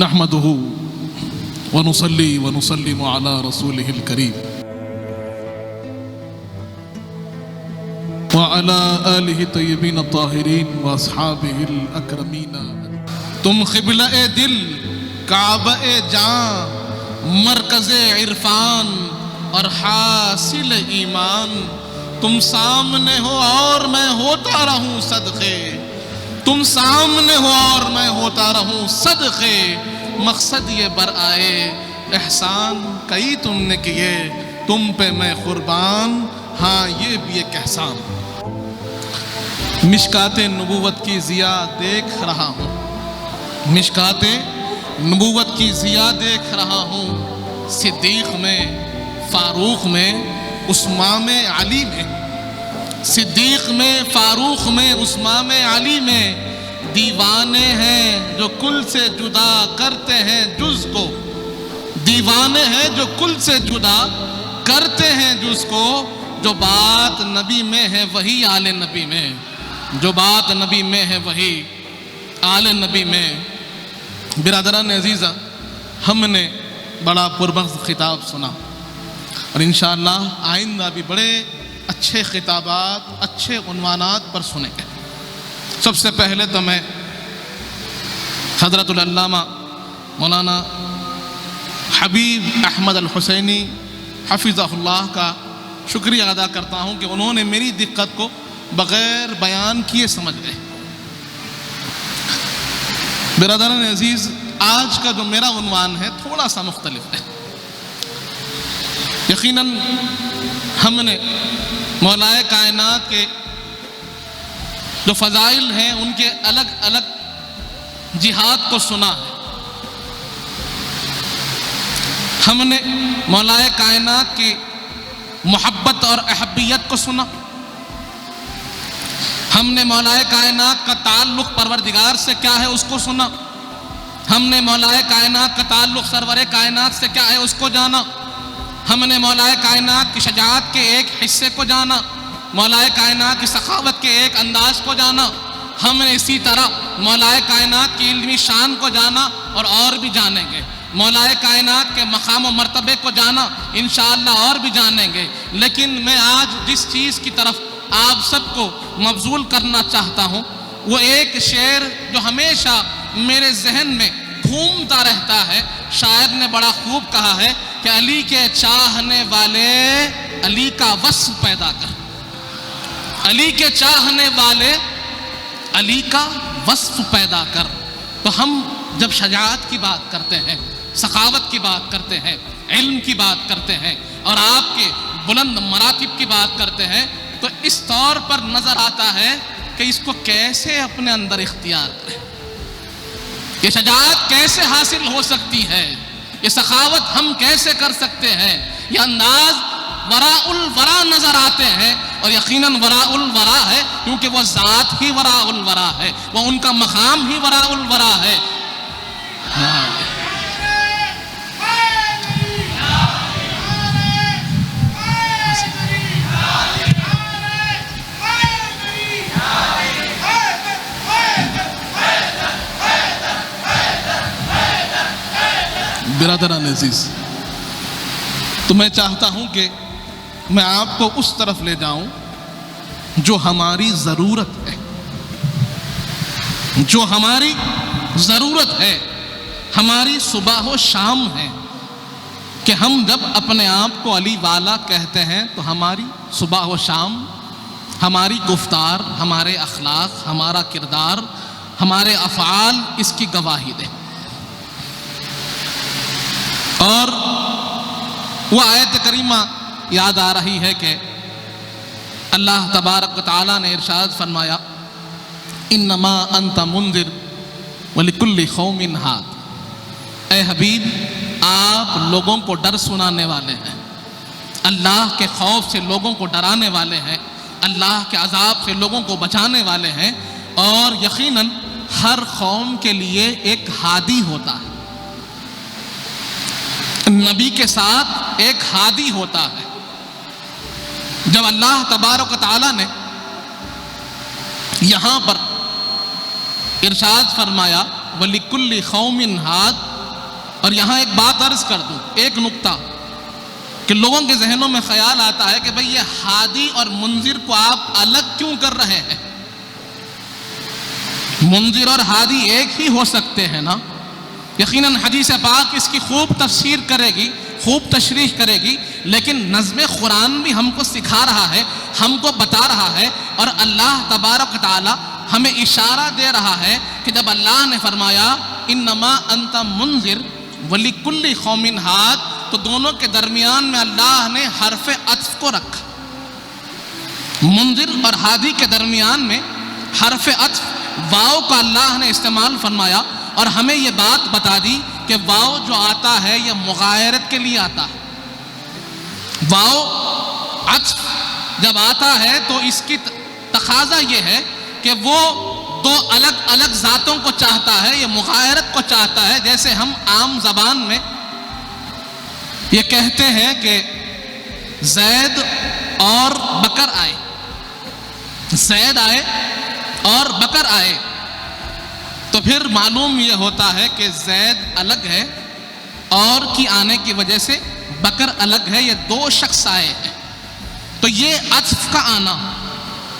نحمده ونصلي ونسلم على رسوله الكريم وعلى آلہ الطیبین الطاہرین واصحابہ الاکرمین۔ تم قبلہ دل، کعبہ جاں، مرکز عرفان اور حاصل ایمان، تم سامنے ہو اور میں ہوتا رہوں صدقے، تم سامنے ہو اور میں ہوتا رہوں صدقے، مقصد یہ برآئے احسان کئی تم نے کیے، تم پہ میں قربان، ہاں یہ بھی ایک احسان۔ مشکات نبوت کی ضیا دیکھ رہا ہوں، مشکات نبوت کی ضیا دیکھ رہا ہوں، صدیق میں، فاروق میں، عثمان علی میں، صدیق میں، فاروق میں، عثمان علی میں، دیوانے ہیں جو کل سے جدا کرتے ہیں جز کو، دیوانے ہیں جو کل سے جدا کرتے ہیں جز کو، جو بات نبی میں ہے وہی آل نبی میں، جو بات نبی میں ہے وہی آل نبی میں۔ برادران عزیزہ، ہم نے بڑا پرمغز خطاب سنا اور انشاءاللہ آئندہ بھی بڑے اچھے خطابات، اچھے عنوانات پر سنیں گے۔ سب سے پہلے تو میں حضرت العلامہ مولانا حبیب احمد الحسینی حفظہ اللہ کا شکریہ ادا کرتا ہوں کہ انہوں نے میری دقت کو بغیر بیان کیے سمجھ گئے۔ برادران عزیز، آج کا جو میرا عنوان ہے تھوڑا سا مختلف ہے۔ یقیناً ہم نے مولائے کائنات کے جو فضائل ہیں ان کے الگ الگ جہات کو سنا ہے، ہم نے مولائے کائنات کی محبت اور احبیت کو سنا، ہم نے مولائے کائنات کا تعلق پروردگار سے کیا ہے اس کو سنا، ہم نے مولائے کائنات کا تعلق سرور کائنات سے کیا ہے اس کو جانا، ہم نے مولائے کائنات کی شجاعت کے ایک حصے کو جانا، مولائے کائنات کی سخاوت کے ایک انداز کو جانا، ہم نے اسی طرح مولائے کائنات کی علمی شان کو جانا اور بھی جانیں گے، مولائے کائنات کے مقام و مرتبے کو جانا، انشاءاللہ اور بھی جانیں گے۔ لیکن میں آج جس چیز کی طرف آپ سب کو مبذول کرنا چاہتا ہوں وہ ایک شعر جو ہمیشہ میرے ذہن میں گھومتا رہتا ہے۔ شاعر نے بڑا خوب کہا ہے کہ علی کے چاہنے والے علی کا وصف پیدا کر، علی کے چاہنے والے علی کا وصف پیدا کر۔ تو ہم جب شجاعت کی بات کرتے ہیں، سخاوت کی بات کرتے ہیں، علم کی بات کرتے ہیں اور آپ کے بلند مراتب کی بات کرتے ہیں تو اس طور پر نظر آتا ہے کہ اس کو کیسے اپنے اندر اختیار کریں، یہ شجاعت کیسے حاصل ہو سکتی ہے، یہ سخاوت ہم کیسے کر سکتے ہیں۔ یہ انداز وراء الورا نظر آتے ہیں اور یقیناً وراء الورا ہے کیونکہ وہ ذات ہی وراء الورا ہے، وہ ان کا مقام ہی وراء الورا ہے۔ برادران عزیز، تو میں چاہتا ہوں کہ میں آپ کو اس طرف لے جاؤں جو ہماری ضرورت ہے، جو ہماری ضرورت ہے، ہماری صبح و شام ہے کہ ہم جب اپنے آپ کو علی والا کہتے ہیں تو ہماری صبح و شام، ہماری گفتار، ہمارے اخلاق، ہمارا کردار، ہمارے افعال اس کی گواہی دیں۔ اور وہ آیت کریمہ یاد آ رہی ہے کہ اللہ تبارک و تعالیٰ نے ارشاد فرمایا انما انت منذر ولکل قوم ہاد، اے حبیب آپ لوگوں کو ڈر سنانے والے ہیں، اللہ کے خوف سے لوگوں کو ڈرانے والے ہیں، اللہ کے عذاب سے لوگوں کو بچانے والے ہیں، اور یقیناً ہر قوم کے لیے ایک ہادی ہوتا ہے، نبی کے ساتھ ایک ہادی ہوتا ہے۔ جب اللہ تبارک و تعالیٰ نے یہاں پر ارشاد فرمایا وَلِكُلِّ قَوْمٍ ہَادٍ. اور یہاں ایک بات عرض کر دوں، ایک نقطہ کہ لوگوں کے ذہنوں میں خیال آتا ہے کہ بھئی یہ ہادی اور منذر کو آپ الگ کیوں کر رہے ہیں؟ منذر اور ہادی ایک ہی ہو سکتے ہیں نا. یقیناً حدیث پاک اس کی خوب تفسیر کرے گی، خوب تشریح کرے گی، لیکن نظم قرآن بھی ہم کو سکھا رہا ہے، ہم کو بتا رہا ہے، اور اللہ تبارک و تعالی ہمیں اشارہ دے رہا ہے کہ جب اللہ نے فرمایا انما انت منذر وَلِكُلِّ قَوْمٍ ہَادٍ، تو دونوں کے درمیان میں اللہ نے حرف عطف کو رکھا. منذر اور ہادی کے درمیان میں حرف عطف واو کا اللہ نے استعمال فرمایا، اور ہمیں یہ بات بتا دی کہ واو جو آتا ہے یہ مغایرت کے لیے آتا ہے. واو عطف جب آتا ہے تو اس کی تقاضا یہ ہے کہ وہ دو الگ الگ ذاتوں کو چاہتا ہے، یہ مغایرت کو چاہتا ہے. جیسے ہم عام زبان میں یہ کہتے ہیں کہ زید اور بکر آئے، زید آئے اور بکر آئے، تو پھر معلوم یہ ہوتا ہے کہ زید الگ ہے اور کی آنے کی وجہ سے بکر الگ ہے، یہ دو شخص آئے ہیں. تو یہ عطف کا آنا،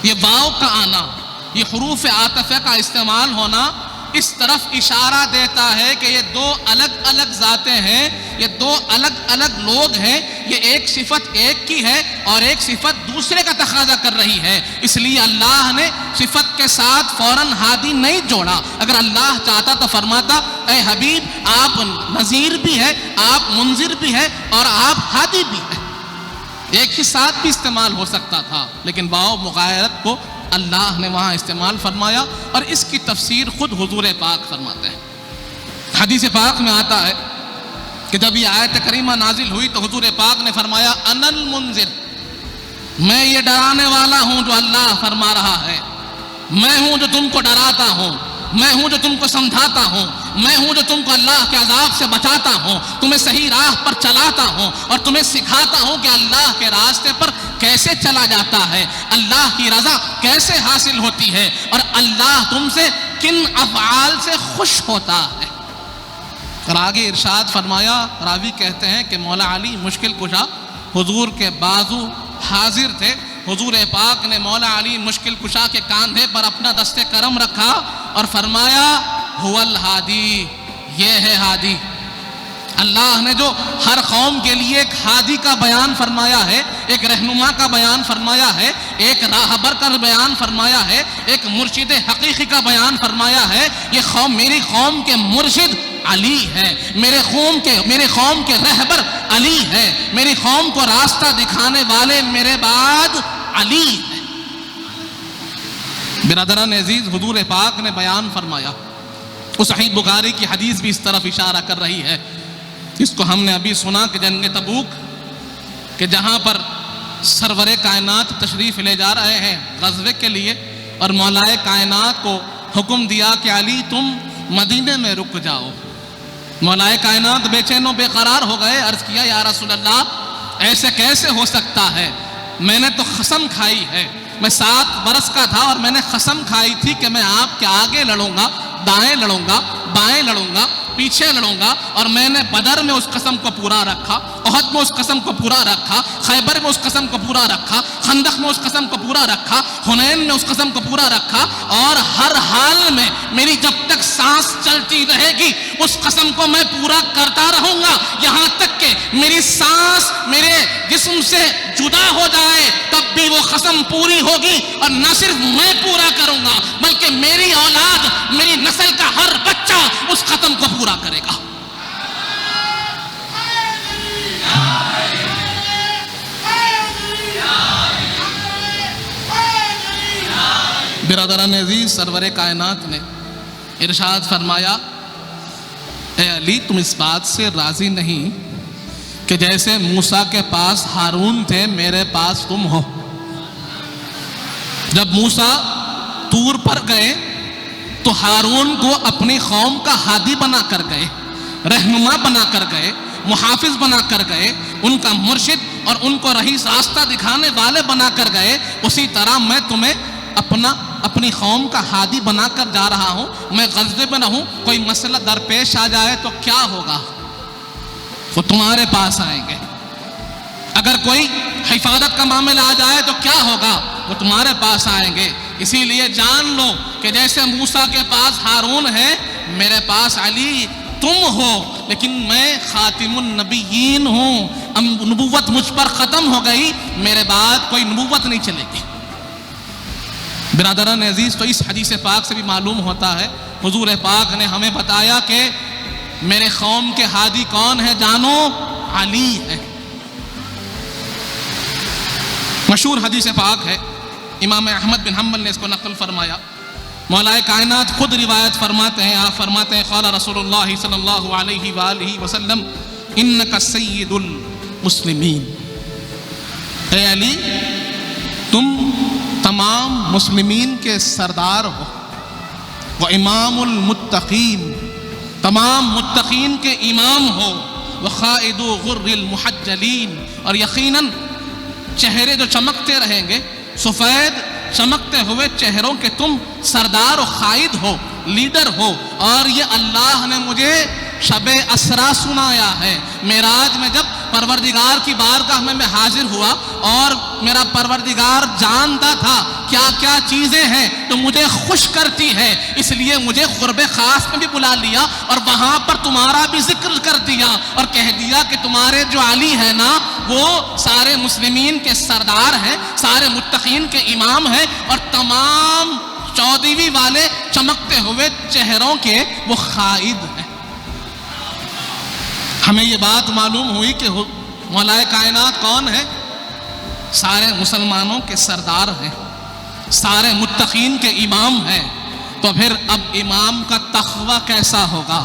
یہ واو کا آنا، یہ حروف عاطفہ کا استعمال ہونا اس طرف اشارہ دیتا ہے کہ یہ دو الگ الگ ذاتیں ہیں، یہ دو الگ الگ لوگ ہیں. یہ ایک صفت ایک کی ہے اور ایک صفت دوسرے کا تقاضا کر رہی ہے. اس لیے اللہ نے صفت کے ساتھ فوراً ہادی نہیں جوڑا. اگر اللہ چاہتا تو فرماتا اے حبیب آپ نذیر بھی ہے، آپ منذر بھی ہے اور آپ ہادی بھی ہے. ایک ہی ساتھ بھی استعمال ہو سکتا تھا، لیکن واو مغایرت کو اللہ نے وہاں استعمال فرمایا، اور اس کی تفسیر خود حضور پاک فرماتے ہیں. حدیث پاک میں آتا ہے کہ جب یہ آیت کریمہ نازل ہوئی تو حضور پاک نے فرمایا انا المنذر، میں یہ ڈرانے والا ہوں جو اللہ فرما رہا ہے، میں ہوں جو تم کو ڈراتا ہوں، میں ہوں جو تم کو سمجھاتا ہوں، میں ہوں جو تم کو اللہ کے عذاب سے بچاتا ہوں، تمہیں صحیح راہ پر چلاتا ہوں اور تمہیں سکھاتا ہوں کہ اللہ کے راستے پر کیسے چلا جاتا ہے، اللہ کی رضا کیسے حاصل ہوتی ہے، اور اللہ تم سے کن افعال سے خوش ہوتا ہے. اور آگے ارشاد فرمایا، راوی کہتے ہیں کہ مولا علی مشکل کشا حضور کے بازو حاضر تھے. حضور پاک نے مولا علی مشکل کشا کے کاندھے پر اپنا دست کرم رکھا اور فرمایا هو الہادی، یہ ہے ہادی. اللہ نے جو ہر قوم کے لیے ایک ہادی کا بیان فرمایا ہے، ایک رہنما کا بیان فرمایا ہے، ایک راہبر کا بیان فرمایا ہے، ایک مرشد حقیقی کا بیان فرمایا ہے، یہ قوم میری قوم کے مرشد علی ہے، میرے قوم کے رہبر علی ہے، میری قوم کو راستہ دکھانے والے میرے بعد علی ہے. برادران عزیز، حضور پاک نے بیان فرمایا، وہ صحیح بخاری کی حدیث بھی اس طرف اشارہ کر رہی ہے، اس کو ہم نے ابھی سنا کہ جنگ تبوک کہ جہاں پر سرور کائنات تشریف لے جا رہے ہیں غزوے کے لیے، اور مولائے کائنات کو حکم دیا کہ علی تم مدینے میں رک جاؤ. مولائے کائنات بے چین و بے قرار ہو گئے. عرض کیا یا رسول اللہ ایسے کیسے ہو سکتا ہے، میں نے تو قسم کھائی ہے، میں 7 برس کا تھا اور میں نے قسم کھائی تھی کہ میں آپ کے آگے لڑوں گا، دائیں لڑوں گا، بائیں لڑوں گا، پیچھے لڑوں گا. اور میں نے بدر میں اس قسم کو پورا رکھا، احد میں اس قسم کو پورا رکھا، خیبر میں اس قسم کو پورا رکھا، خندق میں اس قسم کو پورا رکھا، حنین میں اس قسم کو پورا رکھا، اور ہر حال میں میری جب تک سانس چلتی رہے گی اس قسم کو میں پورا کرتا رہوں گا، یہاں تک کہ میری سانس میرے جسم سے جدا ہو جائے تب بھی وہ قسم پوری ہوگی. اور نہ صرف میں پورا کروں گا بلکہ میری اولاد، میری نسل کا ہر بچہ اس قسم کو پورا کرے گا. برادران عزیز، سرور کائنات نے ارشاد فرمایا اے علی تم اس بات سے راضی نہیں کہ جیسے موسیٰ کے پاس ہارون تھے میرے پاس تم ہو. جب موسیٰ طور پر گئے تو ہارون کو اپنی قوم کا ہادی بنا کر گئے، رہنما بنا کر گئے، محافظ بنا کر گئے، ان کا مرشد اور ان کو رہی راستہ دکھانے والے بنا کر گئے. اسی طرح میں تمہیں اپنا اپنی قوم کا ہادی بنا کر جا رہا ہوں، میں غزے میں نہ ہوں، کوئی مسئلہ درپیش آ جائے تو کیا ہوگا؟ وہ تمہارے پاس آئیں گے۔ اگر کوئی حفاظت کا معاملہ آ جائے تو کیا ہوگا؟ وہ تمہارے پاس آئیں گے۔ اسی لیے جان لو کہ جیسے موسیٰ کے پاس ہارون ہے، میرے پاس علی تم ہو، لیکن میں خاتم النبیین ہوں، نبوت مجھ پر ختم ہو گئی، میرے بعد کوئی نبوت نہیں چلے گی۔ برادران عزیز، تو اس حدیث پاک سے بھی معلوم ہوتا ہے حضور پاک نے ہمیں بتایا کہ میرے قوم کے ہادی کون ہے؟ جانو، علی ہے۔ مشہور حدیث پاک ہے، امام احمد بن حنبل نے اس کو نقل فرمایا، مولا کائنات خود روایت فرماتے ہیں، آپ فرماتے ہیں قال رسول اللہ صلی اللہ علیہ وآلہ وسلم انک سید المسلمین، اے علی تم تمام مسلمین کے سردار ہو، وہ امام المتقین، تمام متقین کے امام ہو، وہ قائد غر المحجلین، اور یقیناً چہرے جو چمکتے رہیں گے، سفید چمکتے ہوئے چہروں کے تم سردار و قائد ہو، لیڈر ہو۔ اور یہ اللہ نے مجھے شب اسرا سنایا ہے، معراج میں جب پروردگار کی بارگاہ میں حاضر ہوا اور میرا پروردگار جانتا تھا کیا کیا چیزیں ہیں تو مجھے خوش کرتی ہے، اس لیے مجھے قرب خاص میں بھی بلا لیا اور وہاں پر تمہارا بھی ذکر کر دیا اور کہہ دیا کہ تمہارے جو علی ہے نا وہ سارے مسلمین کے سردار ہیں، سارے متقین کے امام ہیں، اور تمام چودھویں والے چمکتے ہوئے چہروں کے وہ قائد ہیں۔ ہمیں یہ بات معلوم ہوئی کہ مولا کائنات کون ہے؟ سارے مسلمانوں کے سردار ہیں، سارے متقین کے امام ہیں۔ تو پھر اب امام کا تقوی کیسا ہوگا؟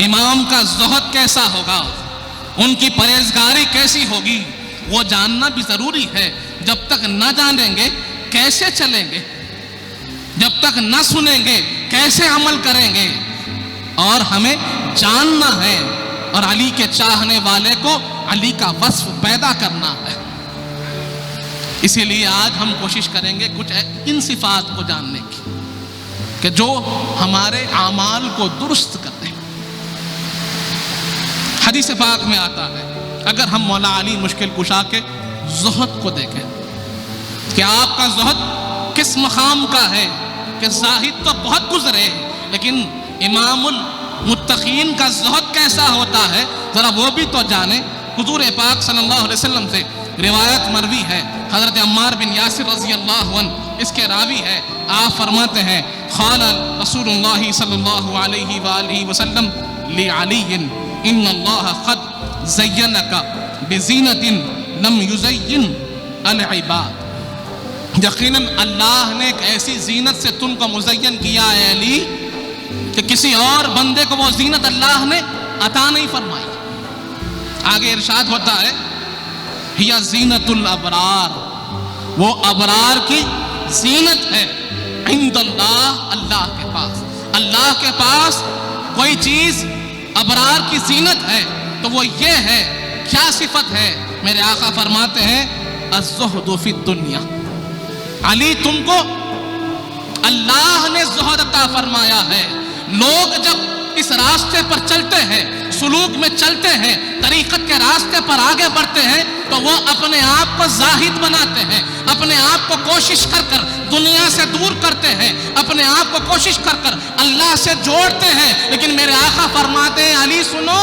امام کا زہد کیسا ہوگا؟ ان کی پرہیزگاری کیسی ہوگی؟ وہ جاننا بھی ضروری ہے۔ جب تک نہ جانیں گے کیسے چلیں گے؟ جب تک نہ سنیں گے کیسے عمل کریں گے؟ اور ہمیں جاننا ہے، اور علی کے چاہنے والے کو علی کا وصف پیدا کرنا ہے۔ اسی لیے آج ہم کوشش کریں گے کچھ ان صفات کو جاننے کی کہ جو ہمارے اعمال کو درست کر دیں۔ حدیث پاک میں آتا ہے، اگر ہم مولا علی مشکل کشا کے زہد کو دیکھیں کہ آپ کا زہد کس مقام کا ہے، کہ زاہد تو بہت گزرے لیکن امام المتقین کا زہد کیسا ہوتا ہے، ذرا وہ بھی تو جانیں۔ حضور پاک صلی اللہ علیہ وسلم سے روایت مروی ہے، حضرت عمار بن یاسر رضی اللہ عنہ اس کے راوی ہے، آپ فرماتے ہیں قال رسول اللہ صلی اللہ علیہ وآلہ وسلم لعلی ان اللہ قد زینک بزینت لم یزین العباد، یقیناً اللہ نے ایک ایسی زینت سے تم کو مزین کیا ہے علی کہ کسی اور بندے کو وہ زینت اللہ نے عطا نہیں فرمائی۔ آگے ارشاد ہوتا ہے ہی زینت الابرار، وہ ابرار کی زینت ہے، عند اللہ، اللہ کے پاس۔ اللہ کے پاس کوئی چیز ابرار کی زینت ہے تو وہ یہ ہے، کیا صفت ہے؟ میرے آقا فرماتے ہیں الزہد فی الدنیا، علی تم کو اللہ نے زہد عطا فرمایا ہے۔ لوگ جب اس راستے پر چلتے ہیں، سلوک میں چلتے ہیں، طریقت کے راستے پر آگے بڑھتے ہیں تو وہ اپنے آپ کو زاہد بناتے ہیں، اپنے آپ کو کوشش کر کر دنیا سے دور کرتے ہیں، اپنے آپ کو کوشش کر کر اللہ سے جوڑتے ہیں۔ لیکن میرے آقا فرماتے ہیں علی سنو،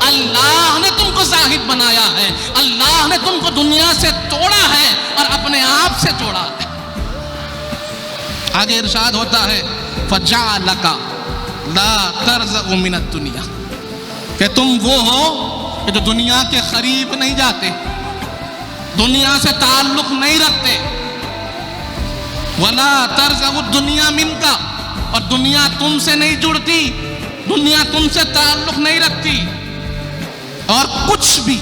اللہ نے تم کو زاہد بنایا ہے، اللہ نے تم کو دنیا سے توڑا ہے اور اپنے آپ سے جوڑا ہے۔ آگے ارشاد ہوتا ہے فجعلک لا ترزق من الدنیا، کہ تم وہ ہو کہ جو دنیا کے قریب نہیں جاتے، دنیا سے تعلق نہیں رکھتے، ولا ترزق الدنیا منک، اور دنیا تم سے نہیں جڑتی، دنیا تم سے تعلق نہیں رکھتی، اور کچھ بھی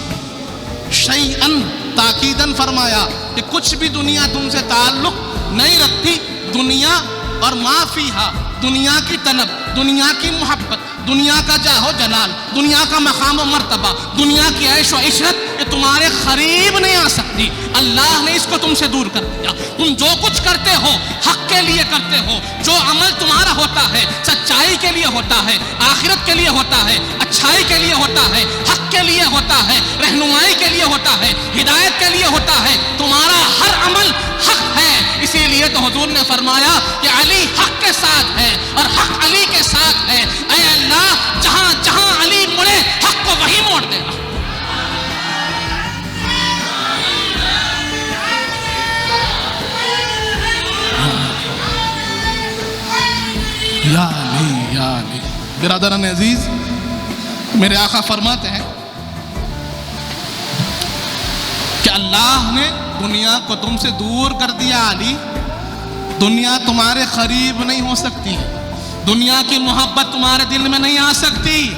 شیئن تاکیدن فرمایا کہ کچھ بھی دنیا تم سے تعلق نہیں رکھتی۔ دنیا اور ما فیہا، دنیا کی طلب، دنیا کی محبت، دنیا کا جاہ و جلال، دنیا کا مقام و مرتبہ، دنیا کی عیش و عشرت، یہ تمہارے قریب نہیں آ سکتی۔ اللہ نے اس کو تم سے دور کر دیا. تم جو کچھ کرتے ہو حق کے لیے کرتے ہو. جو عمل تمہارا ہوتا ہے سچائی کے لیے ہوتا ہے, آخرت کے لیے ہوتا ہے, اچھائی کے لیے ہوتا ہے, حق کے لیے ہوتا ہے, رہنمائی کے لیے ہوتا ہے, ہدایت کے لیے ہوتا ہے. تمہارا ہر عمل حق ہے. اسی لیے تو حضور نے فرمایا کہ علی حق کے ساتھ ہے اور حق علی کے ساتھ ہے. اے اللہ, جہاں جہاں علی مڑے حق کو وہی موڑ دے گا. یا علی یا علی. برادران عزیز, میرے آقا فرماتے ہیں کہ اللہ نے دنیا کو تم سے دور کر دیا. علی, دنیا تمہارے قریب نہیں ہو سکتی, دنیا کی محبت تمہارے دل میں نہیں آ سکتی.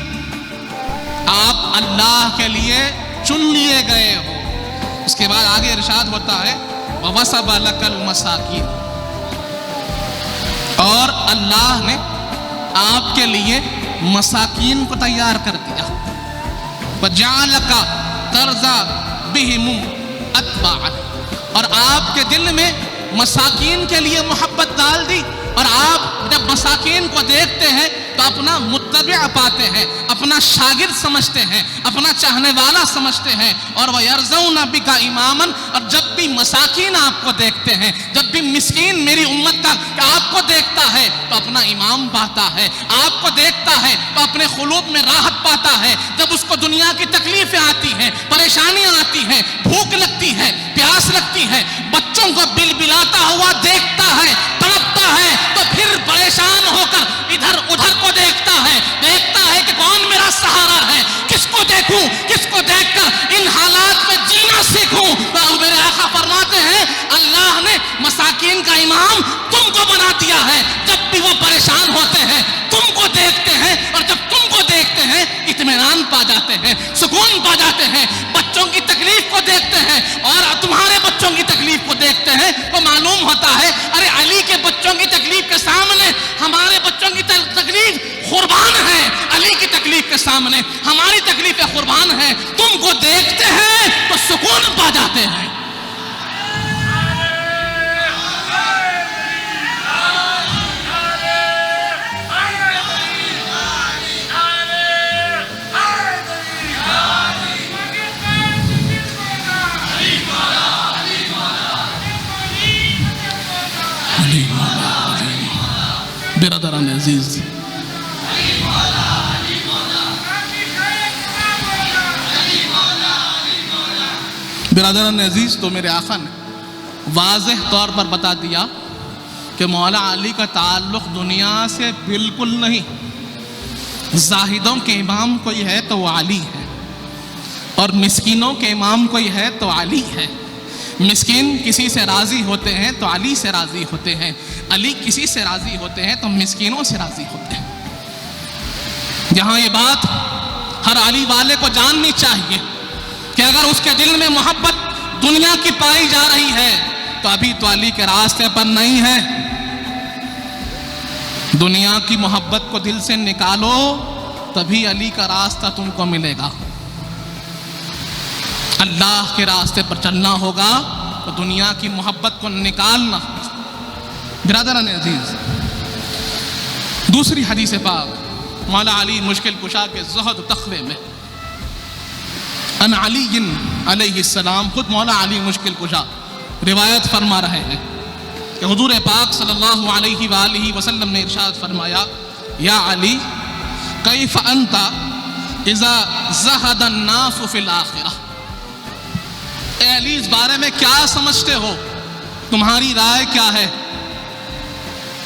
آپ اللہ کے لیے چن لیے گئے ہو. اس کے بعد آگے ارشاد ہوتا ہے وَوَسَبَ لَكَ الْمَسَاكِينَ, اور اللہ نے آپ کے لیے مساکین کو تیار کر دیا. وَجَعَلَكَ تَرْضَىٰ بِهِمْ أَتْبَاعًا, اور آپ کے دل میں مساکین کے لیے محبت ڈال دی. اور آپ جب مساکین کو دیکھتے ہیں تو اپنا متبع پاتے ہیں, اپنا شاگرد سمجھتے ہیں, اپنا چاہنے والا سمجھتے ہیں. اور وَيَرْضَوْنَ بِكَ إِمَامًا, اور جب بھی مساکین آپ کو دیکھتے ہیں, جب بھی مسکین میری امت کا آپ کو دیکھتا ہے تو اپنا امام پاتا ہے, آپ کو دیکھتا ہے تو اپنے قلوب میں راحت پاتا ہے. جب اس کو دنیا کی تکلیفیں آتی ہیں, پریشانیاں آتی ہیں, بھوک لگتی ہے, پیاس لگتی ہے, بچوں کو بلبلاتا ہوا دیکھتا ہے, تڑپتا ہے, تو پھر پریشان ہو کر ادھر ادھر کو دیکھتا ہے کہ کون میرا سہارا ہے, کس کو دیکھوں, کس کو دیکھ کر ان حالات میں جینا سیکھوں. تو میرے آقا فرماتے ہیں اللہ نے مساکین کا امام تم کو بنا دیا ہے. جب بھی وہ پریشان ہوتے ہیں تم کو دیکھتے ہیں, اور جب تم کو دیکھتے ہیں اطمینان پا جاتے ہیں, سکون پا جاتے ہیں. بچوں کی تکلیف کو دیکھتے ہیں اور تمہارے بچوں کی تکلیف کو دیکھتے ہیں تو معلوم ہوتا ہے ارے علی کے بچوں کی تکلیف کے سامنے ہمارے بچوں کی تکلیف قربان ہے, علی کی تکلیف کے سامنے ہماری تکلیفیں قربان ہیں. تم کو دیکھتے ہیں تو سکون پا جاتے ہیں. برادران عزیز, برادران عزیز, تو میرے آقا نے واضح طور پر بتا دیا کہ مولا علی کا تعلق دنیا سے بالکل نہیں. زاہدوں کے امام کوئی ہے تو وہ علی ہے, اور مسکینوں کے امام کوئی ہے تو علی ہے. مسکین کسی سے راضی ہوتے ہیں تو علی سے راضی ہوتے ہیں, علی کسی سے راضی ہوتے ہیں تو مسکینوں سے راضی ہوتے ہیں. یہاں یہ بات ہر علی والے کو جاننی چاہیے کہ اگر اس کے دل میں محبت دنیا کی پائی جا رہی ہے تو ابھی تو علی کے راستے پر نہیں ہے. دنیا کی محبت کو دل سے نکالو تبھی علی کا راستہ تم کو ملے گا. اللہ کے راستے پر چلنا ہوگا تو دنیا کی محبت کو نکالنا. برادران عزیز, دوسری حدیث پاک مولا علی مشکل کشا کے زہد و تقوی میں ان علی علیہ السلام, خود مولا علی مشکل کشا روایت فرما رہے ہیں کہ حضور پاک صلی اللہ علیہ وآلہ وسلم نے ارشاد فرمایا یا علی کیف انت اذا زہد الناس فی الآخرہ. اے علی, اس بارے میں کیا سمجھتے ہو, تمہاری رائے کیا ہے,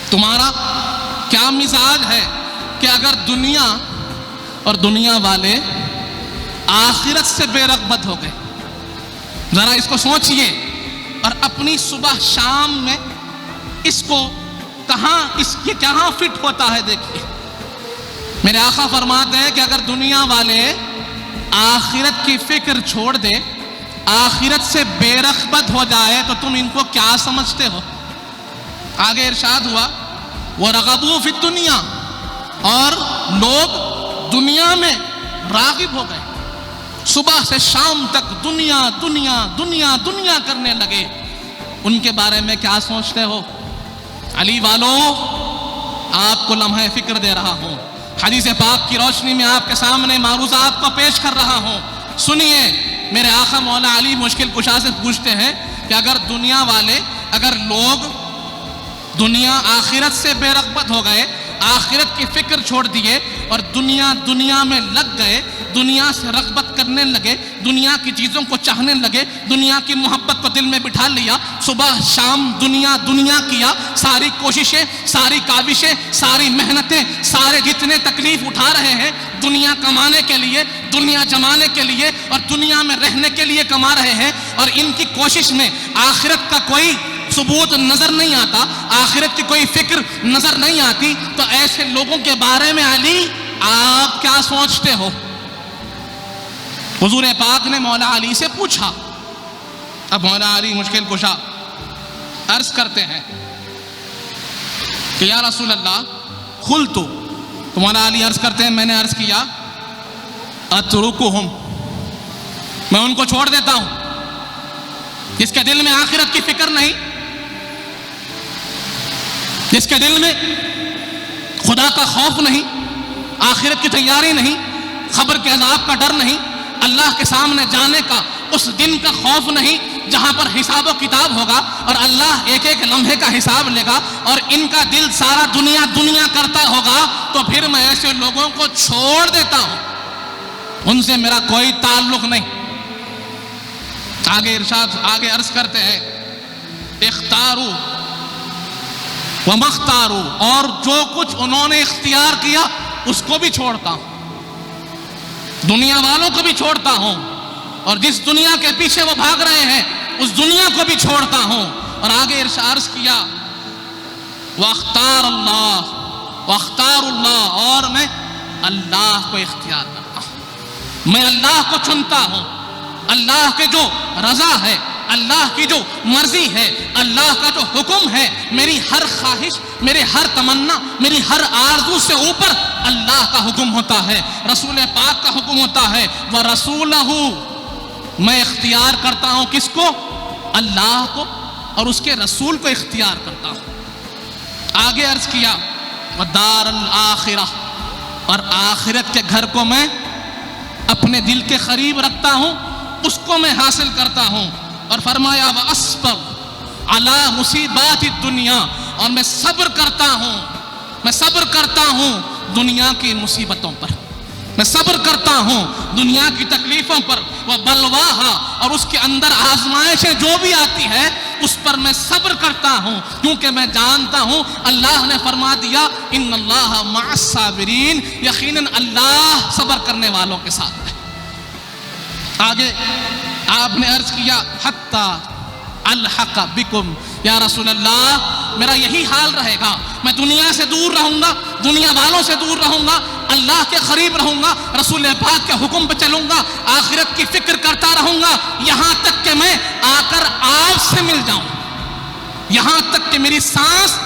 تمہارا کیا مزاج ہے کہ اگر دنیا اور دنیا والے آخرت سے بے رغبت ہو گئے. ذرا اس کو سوچئے اور اپنی صبح شام میں اس کو کہاں فٹ ہوتا ہے دیکھیے. میرے آقا فرماتے ہیں کہ اگر دنیا والے آخرت کی فکر چھوڑ دے, آخرت سے بے رغبت ہو جائے تو تم ان کو کیا سمجھتے ہو. آگے ارشاد ہوا وَرَغَبُوا فِي الدُّنْيَا, اور لوگ دنیا میں راغب ہو گئے, صبح سے شام تک دنیا دنیا دنیا دنیا کرنے لگے. ان کے بارے میں کیا سوچتے ہو؟ علی والو، آپ کو لمحہ فکر دے رہا ہوں، حدیث پاک کی روشنی میں آپ کے سامنے معروضات کو پیش کر رہا ہوں۔ سنیے، میرے آقا مولا علی مشکل کشا سے پوچھتے ہیں کہ اگر دنیا والے، اگر لوگ دنیا آخرت سے بے رغبت ہو گئے، آخرت کی فکر چھوڑ دیے اور دنیا میں لگ گئے، دنیا سے رغبت کرنے لگے، دنیا کی چیزوں کو چاہنے لگے، دنیا کی محبت کو دل میں بٹھا لیا، صبح شام دنیا کیا، ساری کوششیں، ساری کاوشیں، ساری محنتیں، سارے جتنے تکلیف اٹھا رہے ہیں دنیا کمانے کے لیے، دنیا جمانے کے لیے اور دنیا میں رہنے کے لیے کما رہے ہیں، اور ان کی کوشش میں آخرت کا کوئی ثبوت نظر نہیں آتا، آخرت کی کوئی فکر نظر نہیں آتی، تو ایسے لوگوں کے بارے میں علی آپ کیا سوچتے ہو؟ حضور پاک نے مولا علی سے پوچھا۔ اب مولا علی مشکل کشا عرض کرتے ہیں کہ یا رسول اللہ قلتو، تو مولا علی عرض کرتے ہیں میں نے عرض کیا اترکہم، میں ان کو چھوڑ دیتا ہوں جس کے دل میں آخرت کی فکر نہیں، جس کے دل میں خدا کا خوف نہیں، آخرت کی تیاری نہیں، خبر کے عذاب کا ڈر نہیں، اللہ کے سامنے جانے کا اس دن کا خوف نہیں جہاں پر حساب و کتاب ہوگا اور اللہ ایک ایک لمحے کا حساب لے گا، اور ان کا دل سارا دنیا کرتا ہوگا، تو پھر میں ایسے لوگوں کو چھوڑ دیتا ہوں، ان سے میرا کوئی تعلق نہیں۔ آگے عرض کرتے ہیں اختارو ومختارو، اور جو کچھ انہوں نے اختیار کیا اس کو بھی چھوڑتا ہوں، دنیا والوں کو بھی چھوڑتا ہوں، اور جس دنیا کے پیچھے وہ بھاگ رہے ہیں اس دنیا کو بھی چھوڑتا ہوں۔ اور آگے عرض کیا واختار اللہ، اور میں اللہ کو اختیار کرتا ہوں، میں اللہ کو چنتا ہوں، اللہ کے جو رضا ہے، اللہ کی جو مرضی ہے، اللہ کا جو حکم ہے، میری ہر خواہش، میری ہر تمنا، میری ہر آرزو سے اوپر اللہ کا حکم ہوتا ہے، رسول پاک کا حکم ہوتا ہے، وَرَسُولَهُ، میں اختیار کرتا ہوں کس کو؟ اللہ کو، اور اس کے رسول کو اختیار کرتا ہوں۔ آگے عرض کیا وَدَارَ الْآخِرَةِ، اور آخرت کے گھر کو میں اپنے دل کے قریب رکھتا ہوں، اس کو میں حاصل کرتا ہوں۔ اور فرمایا وَأَصْبَرُ عَلَى مُصِيبَاتِ الدُّنْيَا، اور میں صبر کرتا ہوں دنیا کی مصیبتوں پر، میں صبر کرتا ہوں دنیا کی تکلیفوں پر، وَبَلْوَاهَا، اور اس کے اندر آزمائشیں جو بھی آتی ہے اس پر میں صبر کرتا ہوں، کیونکہ میں جانتا ہوں اللہ نے فرما دیا ان اللہ مع الصابرین، یقیناً اللہ صبر کرنے والوں کے ساتھ ہے۔ آگے آپ نے عرض کیا حتی الحق بکم، یا رسول اللہ میرا یہی حال رہے گا، میں دنیا سے دور رہوں گا، دنیا والوں سے دور رہوں گا، اللہ کے قریب رہوں گا، رسول پاک کے حکم پہ چلوں گا، آخرت کی فکر کرتا رہوں گا، یہاں تک کہ میں آ کر آپ سے مل جاؤں، یہاں تک کہ میری سانس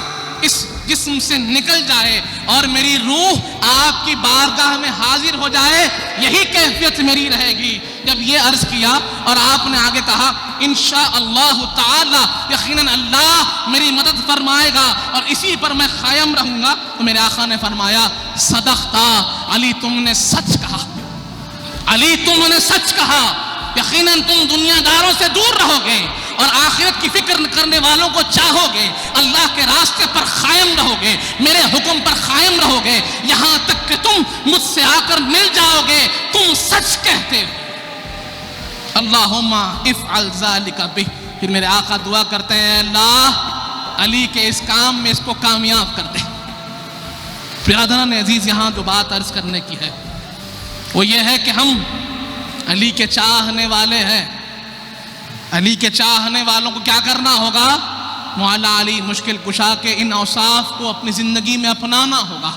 اس جسم سے نکل جائے اور میری روح آپ کی بارگاہ میں حاضر ہو جائے، یہی کیفیت میری رہے گی۔ جب یہ عرض کیا اور آپ نے آگے کہا انشاءاللہ تعالی، یقیناً اللہ میری مدد فرمائے گا اور اسی پر میں قائم رہوں گا، تو میرے آقا نے فرمایا صدقتا، علی تم نے سچ کہا، علی تم نے سچ کہا، یقیناً تم دنیا داروں سے دور رہو گے اور آخرت کی فکر کرنے والوں کو چاہو گے، اللہ کے راستے پر قائم رہو گے، میرے حکم پر قائم رہو گے، یہاں تک کہ تم مجھ سے آ کر مل جاؤ گے، تم سچ کہتے ہو۔ اللہم افعل ذالک بہ، پھر میرے آقا دعا کرتے ہیں اللہ علی کے اس کام میں اس کو کامیاب کر دے۔ برادران عزیز، یہاں جو بات عرض کرنے کی ہے وہ یہ ہے کہ ہم علی کے چاہنے والے ہیں، علی کے چاہنے والوں کو کیا کرنا ہوگا؟ مولا علی مشکل کشا کے ان اوصاف کو اپنی زندگی میں اپنانا ہوگا،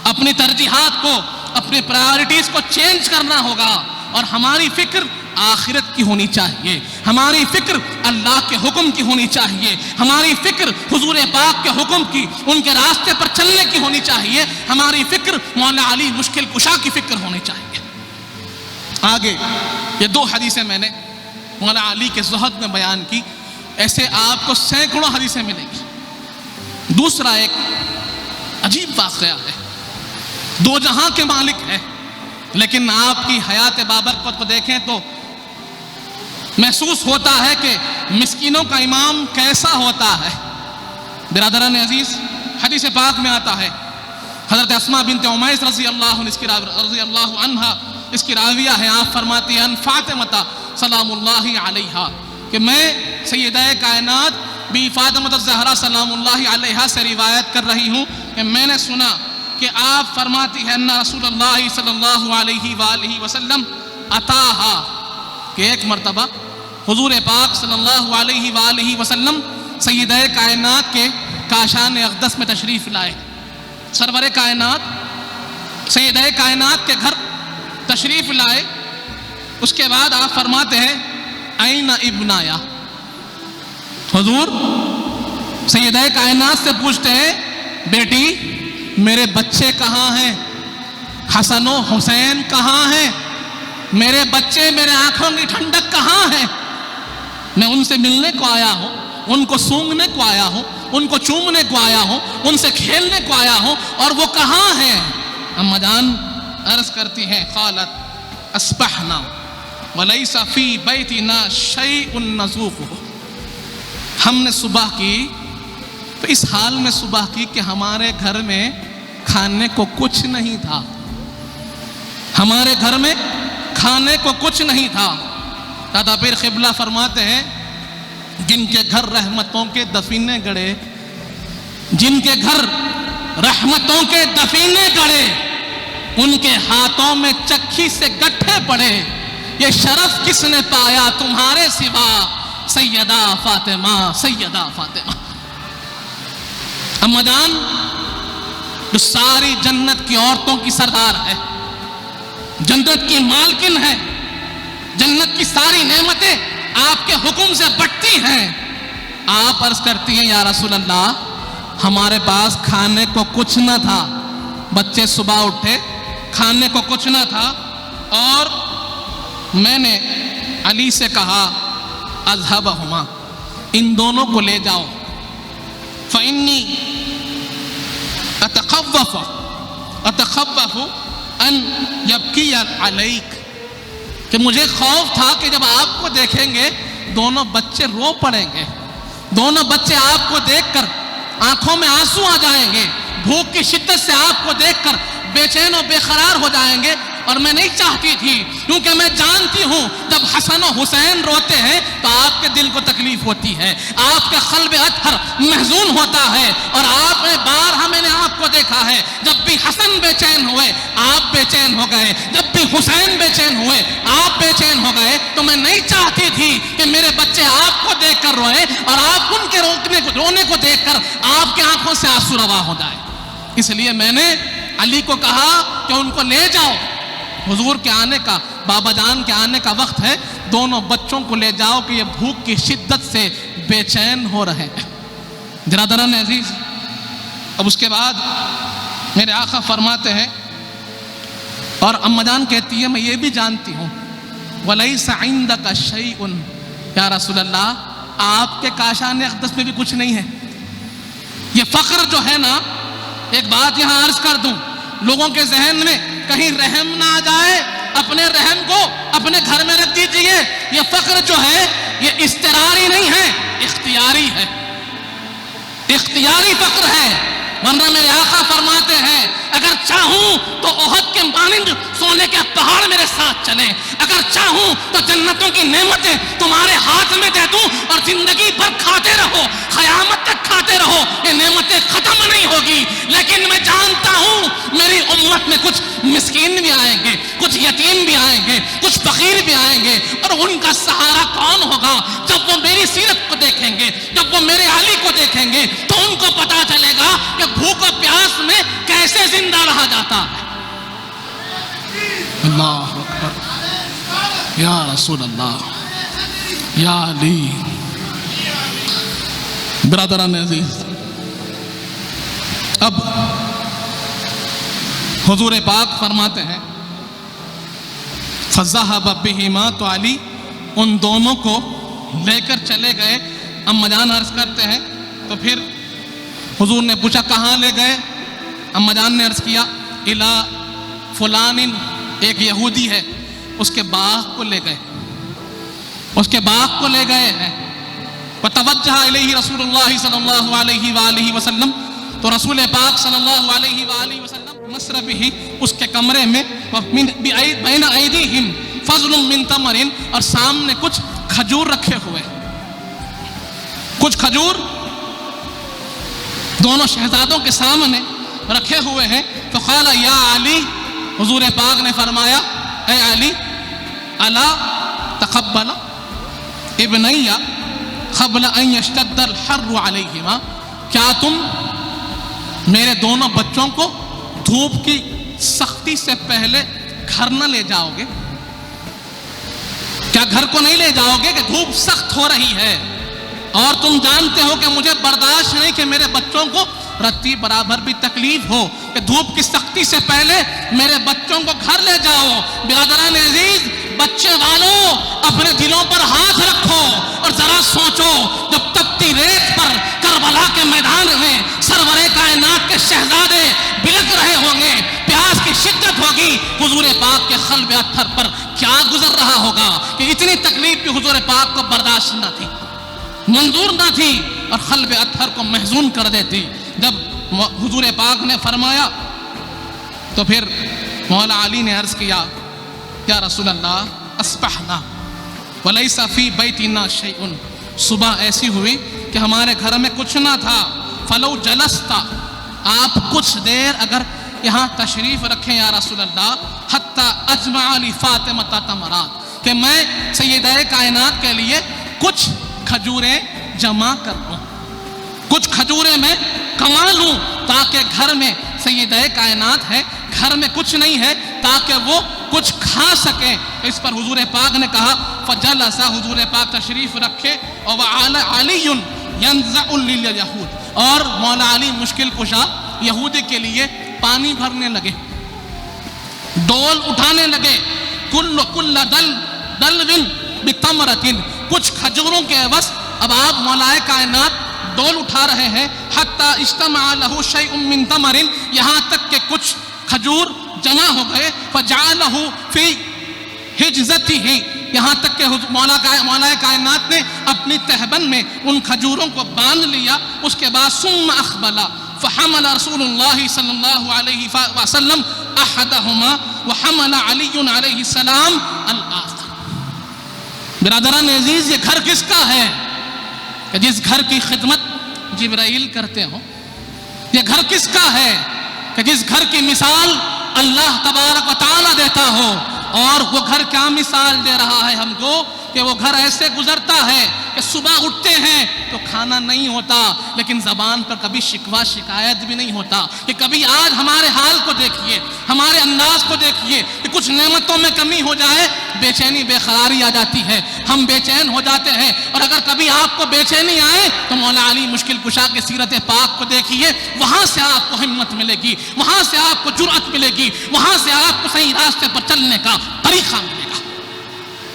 اپنی ترجیحات کو، اپنی پرائیورٹیز کو چینج کرنا ہوگا، اور ہماری فکر آخرت کی ہونی چاہیے، ہماری فکر اللہ کے حکم کی ہونی چاہیے، ہماری فکر حضور پاک کے حکم کی، ان کے راستے پر چلنے کی ہونی چاہیے، ہماری فکر مولا علی مشکل کشا کی فکر ہونی چاہیے۔ آگے یہ دو حدیثیں میں نے مولا علی کے زہد میں بیان کی، ایسے آپ کو سینکڑوں حدیثیں ملیں گی۔ دوسرا ایک عجیب واقعہ ہے، دو جہاں کے مالک ہے، لیکن آپ کی حیات بابرکت کو دیکھیں تو محسوس ہوتا ہے کہ مسکینوں کا امام کیسا ہوتا ہے۔ برادران عزیز، حدیث پاک میں آتا ہے، حضرت اسماء بنت عمیس رضی اللہ عنہ اس کی راویہ ہے، آپ فرماتی ہیں ان فاطمہ سلام اللہ علیہا کہ میں سیدہ کائنات بی فاطمہ الزہرا سلام اللہ علیہا سے روایت کر رہی ہوں کہ میں نے سنا کہ آپ فرماتی ہیں ان رسول اللہ صلی اللہ علیہ وآلہ وسلم اتاہا کہ ایک مرتبہ حضور پاک صلی اللہ علیہ وآلہ وسلم سیدہ کائنات کے کاشان اقدس میں تشریف لائے۔ سرور کائنات سیدہ کائنات کے گھر تشریف لائے، اس کے بعد آپ فرماتے ہیں این ابنایا، حضور سیدہ کائنات سے پوچھتے ہیں بیٹی میرے بچے کہاں ہیں، حسن و حسین کہاں ہیں، میرے بچے میرے آنکھوں کی ٹھنڈک کہاں ہے، میں ان سے ملنے کو آیا ہوں، ان کو سونگنے کو آیا ہوں، ان کو چومنے کو آیا ہوں، ان سے کھیلنے کو آیا ہوں، اور وہ کہاں ہیں؟ اما جان عرض کرتی ہیں قالت اصبحنا ولیس فی بیتنا شیء نذوقہ، ہم نے صبح کی تو اس حال میں صبح کی کہ ہمارے گھر میں کھانے کو کچھ نہیں تھا، ہمارے گھر میں کھانے کو کچھ نہیں تھا۔ دادا پیر قبلہ فرماتے ہیں جن کے گھر رحمتوں کے دفینے گڑے، جن کے گھر رحمتوں کے دفینے گڑے، ان کے ہاتھوں میں چکی سے گٹھے پڑے، یہ شرف کس نے پایا تمہارے سوا سیدہ فاطمہ، سیدہ فاطمہ۔ اما جان جو ساری جنت کی عورتوں کی سردار ہے، جنت کی مالکن ہے، جنت کی ساری نعمتیں آپ کے حکم سے بٹتی ہیں، آپ عرض کرتی ہیں یا رسول اللہ ہمارے پاس کھانے کو کچھ نہ تھا، بچے صبح اٹھے کھانے کو کچھ نہ تھا، اور میں نے علی سے کہا اذهبهما، ان دونوں کو لے جاؤ، فإني اتخوف ان يبكي عليك، کہ مجھے خوف تھا کہ جب آپ کو دیکھیں گے دونوں بچے رو پڑیں گے، دونوں بچے آپ کو دیکھ کر آنکھوں میں آنسو آ جائیں گے، بھوک کی شدت سے آپ کو دیکھ کر بے چین و بے قرار ہو جائیں گے، اور میں نہیں چاہتی تھی کیونکہ میں جانتی ہوں جب حسن و حسین روتے ہیں تو آپ کے دل کو تکلیف ہوتی ہے، آپ کے قلب اطہر محزون ہوتا ہے، اور آپ نے بارہا میں نے آپ کو دیکھا ہے جب بھی حسن بے چین ہوئے آپ بے چین ہو گئے، جب بھی حسین بے چین ہوئے آپ بے چین ہو گئے، تو میں نہیں چاہتی تھی کہ میرے بچے آپ کو دیکھ کر روئے اور آپ ان کے رونے کو دیکھ کر آپ کے آنکھوں سے آنسو روا ہو جائے، اس لیے میں نے علی کو کہا کہ ان کو لے جاؤ، حضور کے آنے کا، بابا جان کے آنے کا وقت ہے، دونوں بچوں کو لے جاؤ کہ یہ بھوک کی شدت سے بے چین ہو رہے ہیں۔ برادران عزیز، اب اس کے بعد میرے آقا فرماتے ہیں، اور اما جان کہتی ہے میں یہ بھی جانتی ہوں وَلَيْسَ عِنْدَكَ شَيْءٌ، یا رسول اللہ آپ کے کاشان اقدس میں بھی کچھ نہیں ہے۔ یہ فخر جو ہے نا، ایک بات یہاں عرض کر دوں، لوگوں کے ذہن میں کہیں رحم نہ آ جائے، اپنے رحم کو اپنے گھر میں رکھ دیجئے، یہ فخر جو ہے یہ اضطراری نہیں ہے، اختیاری ہے، اختیاری فخر ہے، ورنہ میرے آقا فرماتے ہیں اگر چاہوں تو احد کے مانند سونے کے پہاڑ میرے ساتھ چلیں، اگر چاہوں تو جنتوں کی نعمتیں تمہارے ہاتھ میں دے دوں اور زندگی بھر کھاتے رہو، قیامت تک کھاتے رہو، یہ نعمتیں ختم نہیں ہوگی، لیکن میں جانتا ہوں میری امت میں کچھ مسکین بھی آئیں گے، کچھ یتیم بھی آئیں گے، کچھ فقیر بھی آئیں گے، اور ان کا سہارا کون ہوگا؟ جب وہ میری سیرت کو دیکھیں گے، جب وہ میرے علی کو دیکھیں گے تو ان کو پتا چلے گا کہ بھوک و پیاس میں کیسے زندہ رہا جاتا ہے۔ اللہ اکبر، یا رسول اللہ، یا علی۔ برادران عزیز، اب حضور پاک فرماتے ہیں فَذَهَبَ بِهِمَا، تو علی ان دونوں کو لے کر چلے گئے اما جان عرض کرتے ہیں تو پھر حضور نے پوچھا کہاں لے گئے؟ اما جان نے عرض کیا الا فلان، ایک یہودی ہے اس کے باغ کو لے گئے، اس کے باغ کو لے گئے ہیں۔ وتوجہ الیہ رسول اللہ صلی اللہ علیہ وآلہ وسلم، تو رسول پاک صلی اللہ علیہ وآلہ وسلم مسربہ، اس کے کمرے میں بین ایدیہم فضل من تمر، اور سامنے کچھ کھجور رکھے ہوئے، کچھ کھجور دونوں شہزادوں کے سامنے رکھے ہوئے ہیں۔ فقال یا علی، حضور پاک نے فرمایا اے علی، الا تقبل ابنی قبل ان یشتد الحر علیہما، کیا تم میرے دونوں بچوں کو دھوپ کی سختی سے پہلے گھر نہ لے جاؤ گے؟ کیا گھر کو نہیں لے جاؤ گے کہ دھوپ سخت ہو رہی ہے اور تم جانتے ہو کہ مجھے برداشت نہیں کہ میرے بچوں کو رتی برابر بھی تکلیف ہو، کہ دھوپ کی سختی سے پہلے میرے بچوں کو گھر لے جاؤ۔ برادران عزیز، بچے والوں اپنے دلوں پر ہاتھ رکھو اور ذرا سوچو، جب تپتی ریت پر کربلا کے میدان میں سرور کائنات کے شہزادے بلک رہے ہوں گے، پیاس کی شدت ہوگی، حضور پاک کے قلب اطہر پر کیا گزر رہا ہوگا کہ اتنی تکلیف بھی حضور پاک کو برداشت نہ تھی، منظور نہ تھی، اور قلب اطہر کو محزون کر دیتی۔ جب حضور پاک نے فرمایا تو پھر مولا علی نے عرض کیا یا رسول اللہ اصبحنا ولیس فی بیتنا شیء، صبح ایسی ہوئی کہ ہمارے گھر میں کچھ نہ تھا، فلو جلستا، آپ کچھ دیر اگر یہاں تشریف رکھیں یا رسول اللہ، حتی اجمع لی فاطمہ تمرات، کہ میں سیدہ کائنات کے لیے کچھ کھجوریں جمع کر لوں، کچھ کھجوریں میں کما لوں، تاکہ گھر میں سیدہ کائنات ہے، گھر میں کچھ نہیں ہے، تاکہ وہ کچھ کھا سکیں۔ اس پر حضور پاک نے کہا فجلسا، حضور پاک تشریف رکھے، اور علی ینزع للیہود، اور مولا علی مشکل کشا یہودی کے لیے پانی بھرنے لگے، ڈول اٹھانے لگے، کل دلو بتمرۃ، کچھ کھجوروں کے عوض اب آپ مولا کائنات ڈول اٹھا رہے ہیں، حتی اجتمع لہ شیء من تمر، یہاں تک کہ کچھ کھجور جمع ہو گئے، فجعلہ فی حجزتہ، یہاں تک کہ مولا کائنات نے اپنی تہبند میں ان کھجوروں کو باندھ لیا۔ اس کے بعد ثم اقبل فحمل رسول اللہ صلی اللہ علیہ وسلم احدہما وحمل علی علیہ السلام الآخر۔ برادران عزیز، یہ گھر کس کا ہے کہ جس گھر کی خدمت جبرائیل کرتے ہو؟ یہ گھر کس کا ہے کہ جس گھر کی مثال اللہ تبارک و تعالی دیتا ہو؟ اور وہ گھر کیا مثال دے رہا ہے ہم کو کہ وہ گھر ایسے گزرتا ہے کہ صبح اٹھتے ہیں تو کھانا نہیں ہوتا، لیکن زبان پر کبھی شکوہ شکایت بھی نہیں ہوتا کہ کبھی آج ہمارے حال کو دیکھیے، ہمارے انداز کو دیکھیے کہ کچھ نعمتوں میں کمی ہو جائے بے چینی بے قراری آ جاتی ہے، ہم بے چین ہو جاتے ہیں۔ اور اگر کبھی آپ کو بے چینی آئے تو مولا علی مشکل کشا کے سیرت پاک کو دیکھیے، وہاں سے آپ کو ہمت ملے گی، وہاں سے آپ کو جرأت ملے گی، وہاں سے آپ کو صحیح راستے پر چلنے کا طریقہ ملے گا۔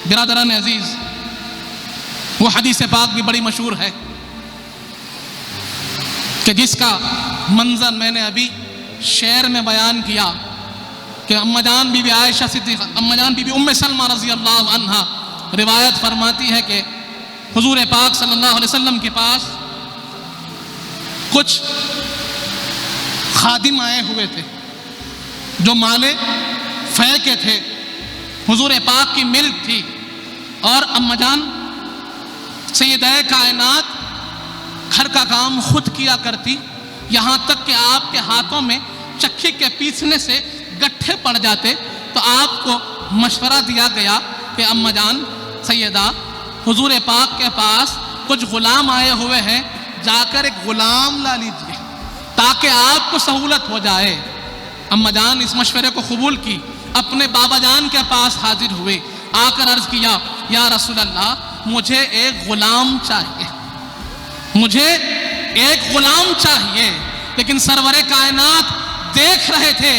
برادران عزیز، وہ حدیث پاک بھی بڑی مشہور ہے کہ جس کا منظر میں نے ابھی شعر میں بیان کیا کہ اما جان بی بی عائشہ صدیقہ، اما جان بی بی ام سلمہ رضی اللہ عنہا روایت فرماتی ہے کہ حضور پاک صلی اللہ علیہ وسلم کے پاس کچھ خادم آئے ہوئے تھے جو مالے فے کے تھے، حضور پاک کی ملک تھی، اور اما جان سیدہ کائنات گھر کا کام خود کیا کرتی، یہاں تک کہ آپ کے ہاتھوں میں چکی کے پیسنے سے گٹھے پڑ جاتے تو آپ کو مشورہ دیا گیا کہ اما جان سیدہ، حضور پاک کے پاس کچھ غلام آئے ہوئے ہیں، جا کر ایک غلام لا لیجئے تاکہ آپ کو سہولت ہو جائے۔ اما جان اس مشورے کو قبول کی، اپنے بابا جان کے پاس حاضر ہوئے، آ کر عرض کیا یا رسول اللہ مجھے ایک غلام چاہیے، مجھے ایک غلام چاہیے۔ لیکن سرور کائنات دیکھ رہے تھے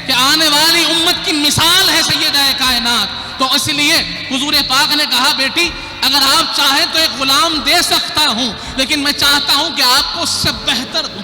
کہ آنے والی امت کی مثال ہے سیدہ کائنات، تو اس لیے حضور پاک نے کہا بیٹی اگر آپ چاہیں تو ایک غلام دے سکتا ہوں، لیکن میں چاہتا ہوں کہ آپ کو اس سے بہتر دوں،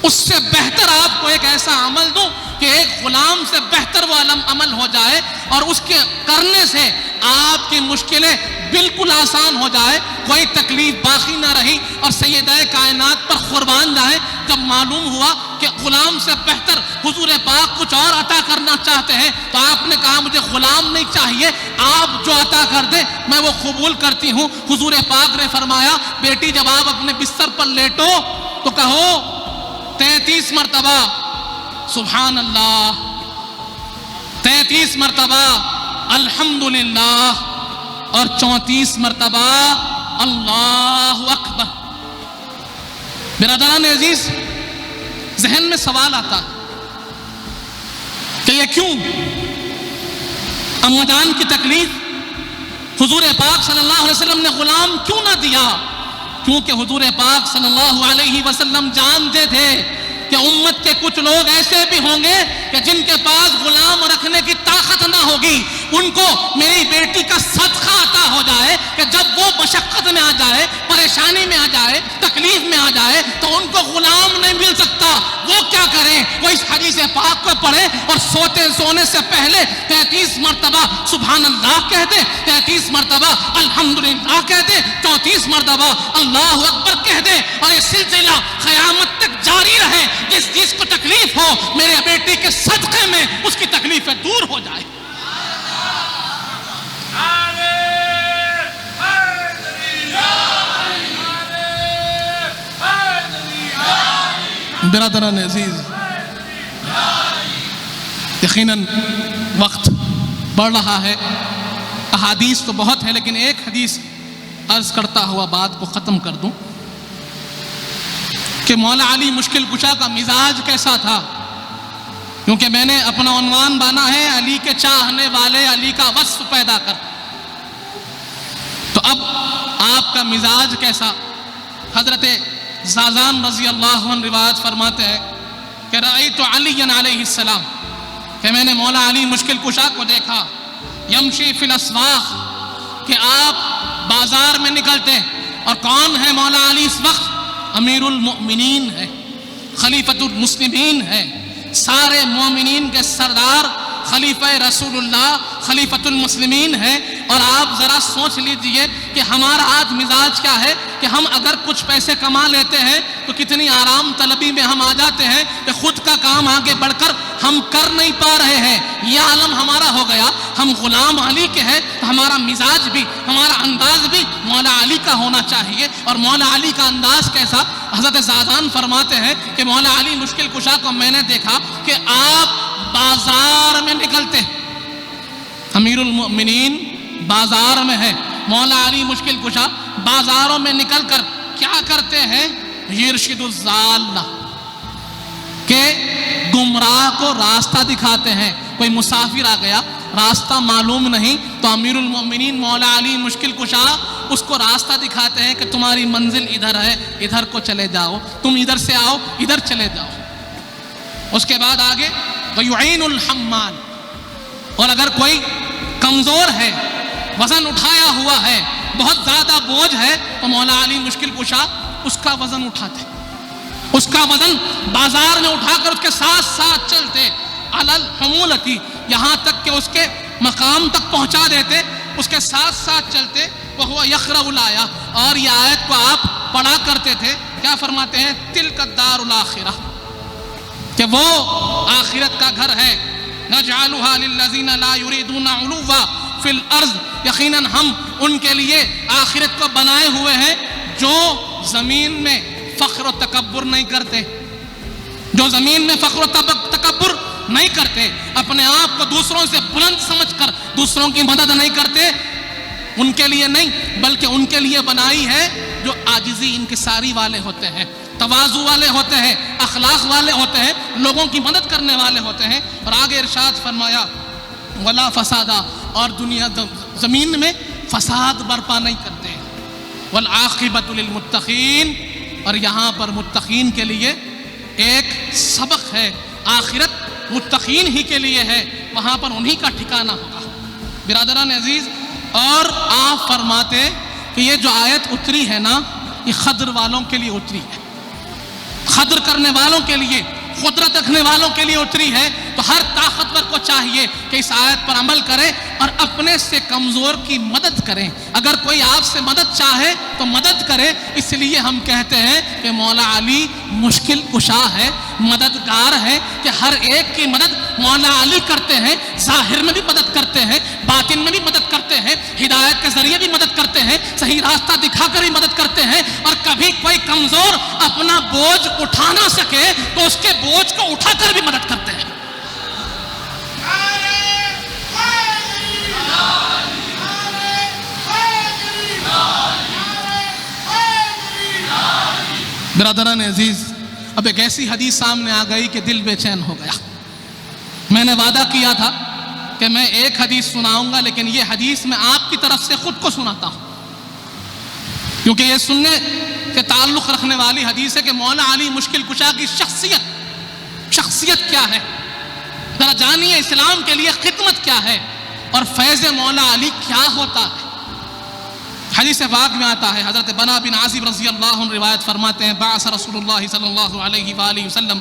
اس سے بہتر آپ کو ایک ایسا عمل دوں کہ ایک غلام سے بہتر وہ عمل ہو جائے، اور اس کے کرنے سے آپ کی مشکلیں بالکل آسان ہو جائے، کوئی تکلیف باقی نہ رہی، اور سیدہ کائنات پر قربان جائیں۔ جب معلوم ہوا کہ غلام سے بہتر حضور پاک کچھ اور عطا کرنا چاہتے ہیں، تو آپ نے کہا مجھے غلام نہیں چاہیے، آپ جو عطا کر دیں میں وہ قبول کرتی ہوں۔ حضور پاک نے فرمایا بیٹی جب آپ اپنے بستر پر لیٹو تو کہو 33 مرتبہ سبحان اللہ، 33 مرتبہ الحمدللہ، اور 34 مرتبہ اللہ اکبر۔ برادران عزیز، ذہن میں سوال آتا کہ یہ کیوں؟ اماں جان کی تکلیف حضور پاک صلی اللہ علیہ وسلم نے غلام کیوں نہ دیا؟ کیونکہ حضور پاک صلی اللہ علیہ وسلم جانتے تھے کہ امت کے کچھ لوگ ایسے بھی ہوں گے کہ جن کے پاس غلام رکھنے کی طاقت نہ ہوگی، ان کو میری بیٹی کا صدقہ عطا ہو جائے کہ جب وہ مشقت میں آ جائے، پریشانی میں آ جائے، تکلیف میں آ جائے تو ان کو غلام نہیں مل سکتا۔ وہ کیا کریں؟ وہ اس حدیث پاک کو پڑھیں اور سونے سے پہلے 33 مرتبہ سبحان اللہ کہہ دیں، 33 مرتبہ الحمدللہ کہہ دیں، 34 مرتبہ اللہ اکبر کہہ دیں، اور یہ سلسلہ قیامت تک جاری رہے۔ جس کو تکلیف ہو میرے بیٹی کے صدقے میں اس کی تکلیفیں دور ہو جائے۔ برادران عزیز، یقیناً وقت بڑھ رہا ہے، احادیث تو بہت ہے، لیکن ایک حدیث عرض کرتا ہوا بات کو ختم کر دوں کہ مولا علی مشکل کشا کا مزاج کیسا تھا، کیونکہ میں نے اپنا عنوان بانا ہے علی کے چاہنے والے، علی کا وصف پیدا کر۔ تو اب آپ کا مزاج کیسا؟ حضرت زازان رضی اللہ عنہ روایت فرماتے ہیں کہ رأیت علی علیہ السلام، کہ میں نے مولا علی مشکل کشا کو دیکھا، یمشی فی الاسواق، کہ آپ بازار میں نکلتے، اور کون ہے مولا علی اس وقت؟ امیر المؤمنین ہے، خلیفۃ المسلمین ہے، سارے مومنین کے سردار خلیفہ رسول اللہ خلیفۃ المسلمین ہے۔ اور آپ ذرا سوچ لیجئے کہ ہمارا آج مزاج کیا ہے کہ ہم اگر کچھ پیسے کما لیتے ہیں تو کتنی آرام طلبی میں ہم آ جاتے ہیں کہ خود کا کام آگے بڑھ کر ہم کر نہیں پا رہے ہیں۔ یہ عالم ہمارا ہو گیا، ہم غلام علی کے ہیں، تو ہمارا مزاج بھی، ہمارا انداز بھی مولا علی کا ہونا چاہیے۔ اور مولا علی کا انداز کیسا؟ حضرت زازان فرماتے ہیں کہ مولا علی مشکل کشا کو میں نے دیکھا کہ آپ بازار میں نکلتے، امیر المؤمنین بازار میں ہے، مولا علی مشکل کشا بازاروں میں نکل کر کیا کرتے ہیں؟ یرشد الضال، کہ گمراہ کو راستہ دکھاتے ہیں۔ کوئی مسافر آ گیا، راستہ معلوم نہیں، تو امیر المؤمنین مولا علی مشکل کشا اس کو راستہ دکھاتے ہیں کہ تمہاری منزل ادھر ہے، ادھر کو چلے جاؤ، تم ادھر سے آؤ، ادھر چلے جاؤ۔ اس کے بعد آگے وَيُعِينُ الْحَمَّالِ، اور اگر کوئی کمزور ہے، وزن اٹھایا ہوا ہے، بہت زیادہ بوجھ ہے، تو مولا علی مشکل کشا اس کا وزن اٹھاتے، اس کا وزن بازار میں اٹھا کر اس کے ساتھ ساتھ چلتے، علی الحمولتی، یہاں تک کہ اس کے مقام تک پہنچا دیتے، اس کے ساتھ ساتھ چلتے۔ وَهُوَ يَقْرَأُ الْآيَةَ، اور یہ آیت کو آپ پڑھا کرتے تھے، کیا فرماتے ہیں؟ تِلْكَ الدَّارُ الْآخِرَةُ، کہ وہ آخرت کا گھر ہے، نَجْعَلُهَا لِلَّذِينَ لَا يُرِيدُونَ عُلُوًّا فِي الْأَرْضِ، یقیناً ہم ان کے لیے آخرت کو بنائے ہوئے ہیں جو زمین میں فخر و تکبر نہیں کرتے، جو زمین میں فخر و تکبر نہیں کرتے، اپنے آپ کو دوسروں سے بلند سمجھ کر دوسروں کی مدد نہیں کرتے، ان کے لیے نہیں، بلکہ ان کے لیے بنائی ہے جو عاجزی انکساری والے ہوتے ہیں، تواضع والے ہوتے ہیں، اخلاق والے ہوتے ہیں، لوگوں کی مدد کرنے والے ہوتے ہیں۔ اور آگے ارشاد فرمایا ولا فسادا، اور دنیا زمین میں فساد برپا نہیں کرتے، والعاقبۃ للمتقین، اور یہاں پر متقین کے لیے ایک سبق ہے، آخرت متقین ہی کے لیے ہے، وہاں پر انہی کا ٹھکانہ ہوگا۔ برادران عزیز، اور آپ فرماتے کہ یہ جو آیت اتری ہے نا، یہ خضر والوں کے لیے اتری ہے، خضر کرنے والوں کے لیے، قدرت رکھنے والوں کے لیے اتری ہے۔ تو ہر طاقتور کو چاہیے کہ اس آیت پر عمل کرے اور اپنے سے کمزور کی مدد کریں۔ اگر کوئی آپ سے مدد چاہے تو مدد کرے۔ اس لیے ہم کہتے ہیں کہ مولا علی مشکل کشا ہے، مددگار ہے، کہ ہر ایک کی مدد مولا علی کرتے ہیں۔ ظاہر میں بھی مدد کرتے ہیں، باطن میں بھی مدد کرتے ہیں، ہدایت کے ذریعے بھی مدد کرتے ہیں، صحیح راستہ دکھا کر بھی مدد کرتے ہیں۔ اور کبھی کوئی کمزور اپنا بوجھ اٹھا نہ سکے تو اس کے بوجھ کو اٹھا کر بھی مدد کرتے ہیں۔ برادران عزیز، اب ایک ایسی حدیث سامنے آ گئی کہ دل بے چین ہو گیا۔ میں نے وعدہ کیا تھا کہ میں ایک حدیث سناؤں گا، لیکن یہ حدیث میں آپ کی طرف سے خود کو سناتا ہوں، کیونکہ یہ سننے کے تعلق رکھنے والی حدیث ہے کہ مولا علی مشکل کشا کی شخصیت کیا ہے۔ ذرا جانیے اسلام کے لیے خدمت کیا ہے اور فیض مولا علی کیا ہوتا ہے۔ حدیث پاک میں آتا ہے، حضرت بنا بن عازب رضی اللہ عنہ روایت فرماتے ہیں، بعث رسول اللہ صلی اللہ علیہ وآلہ وسلم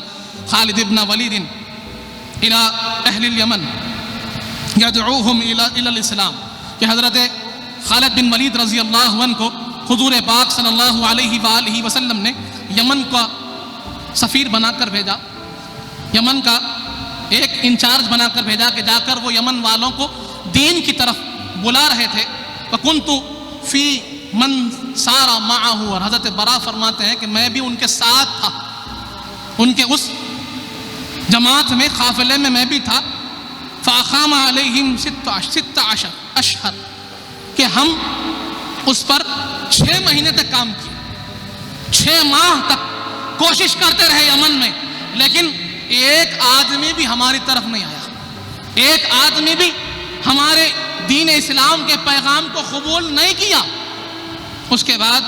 خالد بن ولید الى اہل الیمن یدعوہم الى الاسلام، کہ حضرت خالد بن ولید رضی اللہ عنہ کو حضور پاک صلی اللہ علیہ وآلہ وسلم نے یمن کا سفیر بنا کر بھیجا، یمن کا ایک انچارج بنا کر بھیجا کہ جا کر وہ یمن والوں کو دین کی طرف بلا رہے تھے۔ وَكُنْتُ فی من سارا معه، اور حضرت برا فرماتے ہیں کہ میں بھی ان کے ساتھ تھا، ان کے اس جماعت میں، قافلے میں بھی تھا۔ فاقام علیہم 16 اشہر، کہ ہم اس پر 6 مہینے تک کام کیے، 6 ماہ تک کوشش کرتے رہے یمن میں، لیکن ایک آدمی بھی ہماری طرف نہیں آیا، ایک آدمی بھی ہمارے دین اسلام کے پیغام کو قبول نہیں کیا۔ اس کے بعد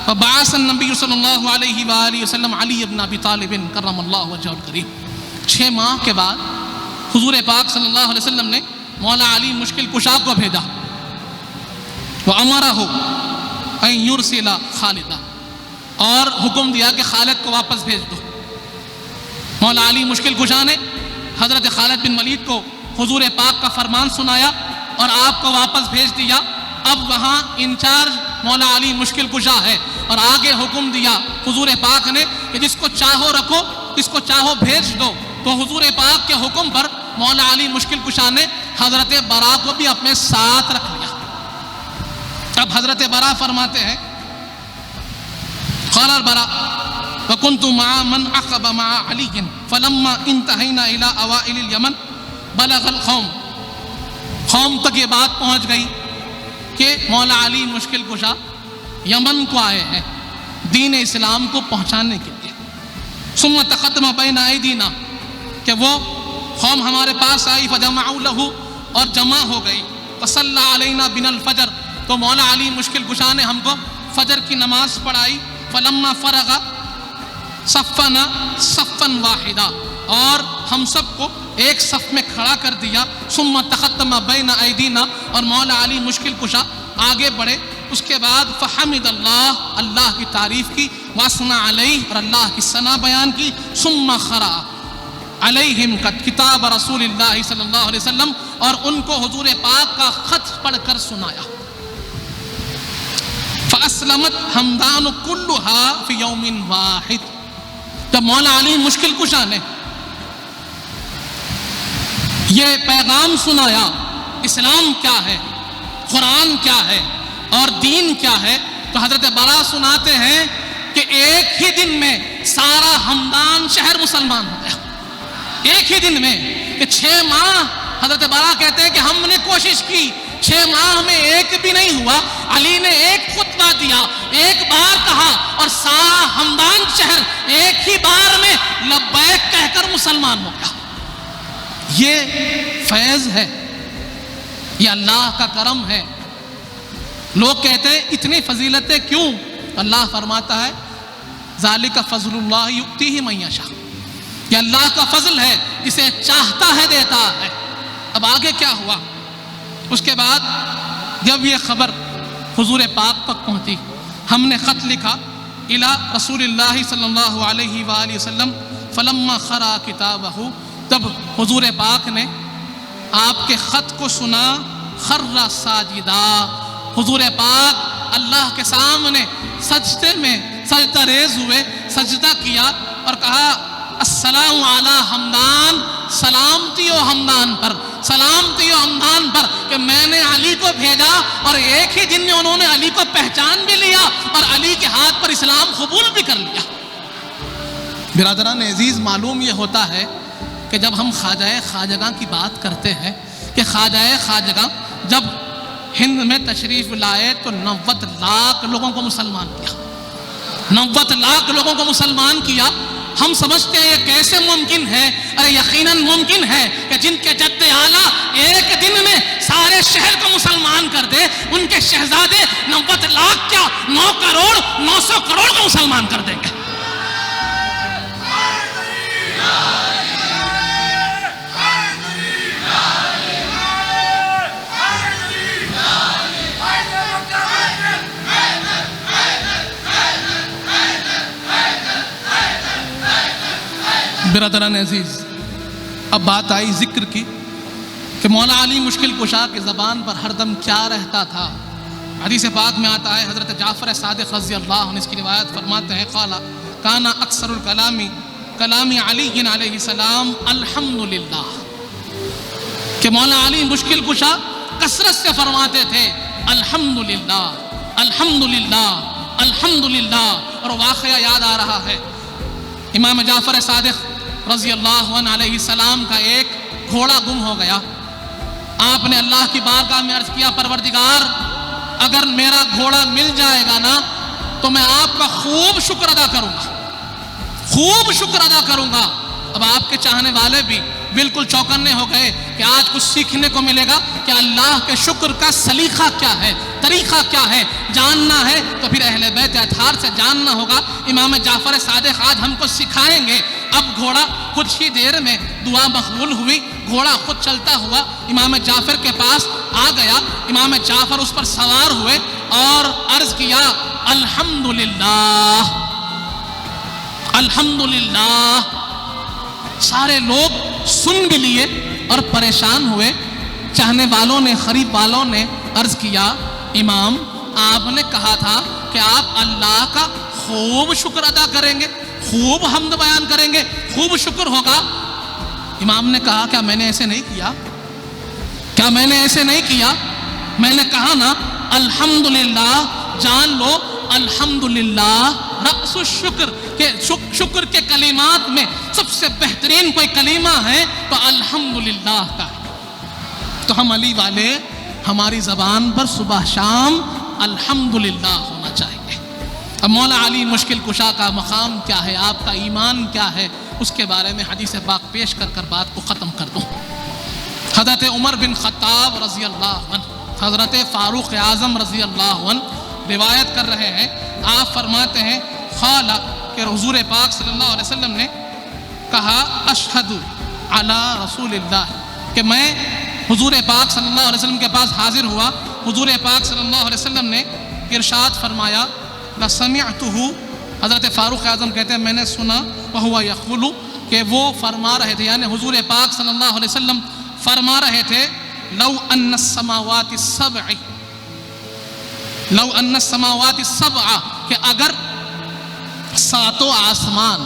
فبعث النبی صلی اللہ علیہ وآلہ وسلم علی بن ابی طالب کرم اللہ وجہہ الکریم، 6 ماہ کے بعد حضور پاک صلی اللہ علیہ وسلم نے مولا علی مشکل کشا کو بھیجا، وَأَمَرَهُ أَن يُرْسِلَ خالدہ، اور حکم دیا کہ خالد کو واپس بھیج دو۔ مولا علی مشکل کشا نے حضرت خالد بن ولید کو حضور پاک کا فرمان سنایا اور آپ کو واپس بھیج دیا۔ اب وہاں انچارج مولا علی مشکل کشا ہے، اور آگے حکم دیا حضور پاک نے کہ جس کو چاہو رکھو، جس کو چاہو بھیج دو۔ تو حضور پاک کے حکم پر مولا علی مشکل کشا نے حضرت برا کو بھی اپنے ساتھ رکھ لیا۔ اب حضرت برا فرماتے ہیں، قال البراء وَكُنْتُ مَعَ مَنْ عَقَبَ مَعَ عَلِيٍّ فَلَمَّا انْتَهَيْنَا إِلَىٰ أَوَائِلِ الْيَمَنِ بَلَغَ الْقَوْمُ، قوم تک یہ بات پہنچ گئی کہ مولا علی مشکل کشا یمن کو آئے ہیں دین اسلام کو پہنچانے کے لیے۔ ثم تقدم بین ایدینا، کہ وہ قوم ہمارے پاس آئی، فجمعوا لہ، اور جمع ہو گئی، فصلی علینا بنا الفجر، تو مولا علی مشکل کشا نے ہم کو فجر کی نماز پڑھائی۔ فلما فرغ صفنا صفا واحدا، اور ہم سب کو ایک صف میں کھڑا کر دیا۔ ثم تقدم بین ایدینا، اور مولا علی مشکل کشا آگے بڑھے۔ اس کے بعد فحمد اللہ، اللہ کی تعریف کی، واثنى علیہ، اور اللہ کی ثنا بیان کی۔ ثم قرأ علیہم کتاب رسول اللہ صلی اللہ علیہ وسلم، اور ان کو حضور پاک کا خط پڑھ کر سنایا۔ فاسلمت ہمدان کلھا فی یوم واحد، جب مولا علی مشکل کشا نے یہ پیغام سنایا، اسلام کیا ہے، قرآن کیا ہے اور دین کیا ہے، تو حضرت برا سناتے ہیں کہ ایک ہی دن میں سارا ہمدان شہر مسلمان ہو گیا، ایک ہی دن میں۔ کہ 6 ماہ حضرت برا کہتے ہیں کہ ہم نے کوشش کی، 6 ماہ میں ایک بھی نہیں ہوا۔ علی نے ایک خطبہ دیا، ایک بار کہا، اور سارا ہمدان شہر ایک ہی بار میں لبیک کہہ کر مسلمان ہو گیا۔ یہ فیض ہے، یہ اللہ کا کرم ہے۔ لوگ کہتے ہیں اتنی فضیلتیں کیوں؟ اللہ فرماتا ہے ذالک فضل اللہ یؤتیہ من یشاء، یہ اللہ کا فضل ہے، جسے چاہتا ہے دیتا ہے۔ اب آگے کیا ہوا؟ اس کے بعد جب یہ خبر حضور پاک تک پہنچی، ہم نے خط لکھا الی رسول اللہ صلی اللہ علیہ وآلہ وسلم فلما قرأ کتابہ، تب حضور پاک نے آپ کے خط کو سنا، خر ساجدا، حضور پاک اللہ کے سامنے سجدے میں سجدہ ریز ہوئے، سجدہ کیا اور کہا السلام علی حمدان، سلامتی و حمدان پر، سلامتی و حمدان پر کہ میں نے علی کو بھیجا اور ایک ہی دن میں انہوں نے علی کو پہچان بھی لیا اور علی کے ہاتھ پر اسلام قبول بھی کر لیا۔ برادران عزیز، معلوم یہ ہوتا ہے کہ جب ہم خواجہ خواجگاں کی بات کرتے ہیں کہ خواجہ خواجگاں جب ہند میں تشریف لائے تو 90 لاکھ لوگوں کو مسلمان کیا، 90 لاکھ لوگوں کو مسلمان کیا۔ ہم سمجھتے ہیں یہ کیسے ممکن ہے؟ ارے یقیناً ممکن ہے کہ جن کے جد اعلیٰ ایک دن میں سارے شہر کو مسلمان کر دے، ان کے شہزادے 90 لاکھ کیا 9 کروڑ 900 کروڑ کو مسلمان کر دیں گے۔ برادران عزیز، اب بات آئی ذکر کی کہ مولا علی مشکل کشا کی زبان پر ہر دم کیا رہتا تھا۔ حدیث پاک میں آتا ہے، حضرت جعفر صادق رضی اللہ عنہ اس کی روایت فرماتے ہیں، قال کانا اکثر الکلام کلام علی علیہ السلام الحمدللہ، کہ مولا علی مشکل کشا کثرت سے فرماتے تھے الحمدللہ الحمدللہ الحمدللہ۔ اور واقعہ یاد آ رہا ہے، امام جعفر صادق رضی اللہ عنہ علیہ السلام کا ایک گھوڑا گم ہو گیا۔ آپ نے اللہ کی بارگاہ میں عرض کیا، پروردگار اگر میرا گھوڑا مل جائے گا نا تو میں آپ کا خوب شکر ادا کروں گا، خوب شکر ادا کروں گا۔ اب آپ کے چاہنے والے بھی بالکل چوکنے ہو گئے کہ آج کچھ سیکھنے کو ملے گا کہ اللہ کے شکر کا سلیقہ کیا ہے، طریقہ کیا ہے، جاننا ہے تو پھر اہل بیت اطہار سے جاننا ہوگا۔ امام جعفر صادق آج ہم کو سکھائیں گے۔ اب گھوڑا کچھ ہی دیر میں دعا مقبول ہوئی، گھوڑا خود چلتا ہوا امام جعفر کے پاس آ گیا۔ امام جعفر اس پر سوار ہوئے اور عرض کیا الحمدللہ الحمدللہ۔ سارے لوگ سن بھی لیے اور پریشان ہوئے۔ چاہنے والوں نے، خرید والوں نے عرض کیا، امام آپ نے کہا تھا کہ آپ اللہ کا خوب شکر ادا کریں گے، خوب حمد بیان کریں گے، خوب شکر ہوگا۔ امام نے کہا کیا میں نے ایسے نہیں کیا؟ کیا میں نے ایسے نہیں کیا؟ میں نے کہا نا الحمدللہ، جان لو الحمدللہ رأس الشکر، کہ شکر کے کلمات میں سب سے بہترین کوئی کلمہ ہے تو الحمدللہ کا ہے۔ تو ہم علی والے، ہماری زبان پر صبح شام الحمدللہ ہونا چاہیے۔ اب مولا علی مشکل کشا کا مقام کیا ہے، آپ کا ایمان کیا ہے، اس کے بارے میں حدیث پاک پیش کر کر بات کو ختم کر دوں۔ حضرت عمر بن خطاب رضی اللہ عنہ، حضرت فاروق اعظم رضی اللہ عنہ روایت کر رہے ہیں، آپ فرماتے ہیں خالا کہ حضور پاک صلی اللہ علیہ وسلم نے کہا اشہد علی رسول اللہ، کہ میں حضور پاک صلی اللہ علیہ وسلم کے پاس حاضر ہوا۔ حضور پاک صلی اللہ علیہ وسلم نے ارشاد فرمایا لسمعتہ، حضرت فاروق اعظم کہتے ہیں میں نے سنا، وہو یقول، کہ وہ فرما رہے تھے، یعنی حضور پاک صلی اللہ علیہ وسلم فرما رہے تھے لو ان السماوات السبع، لو ان السماوات السبع، کہ اگر ساتوں آسمان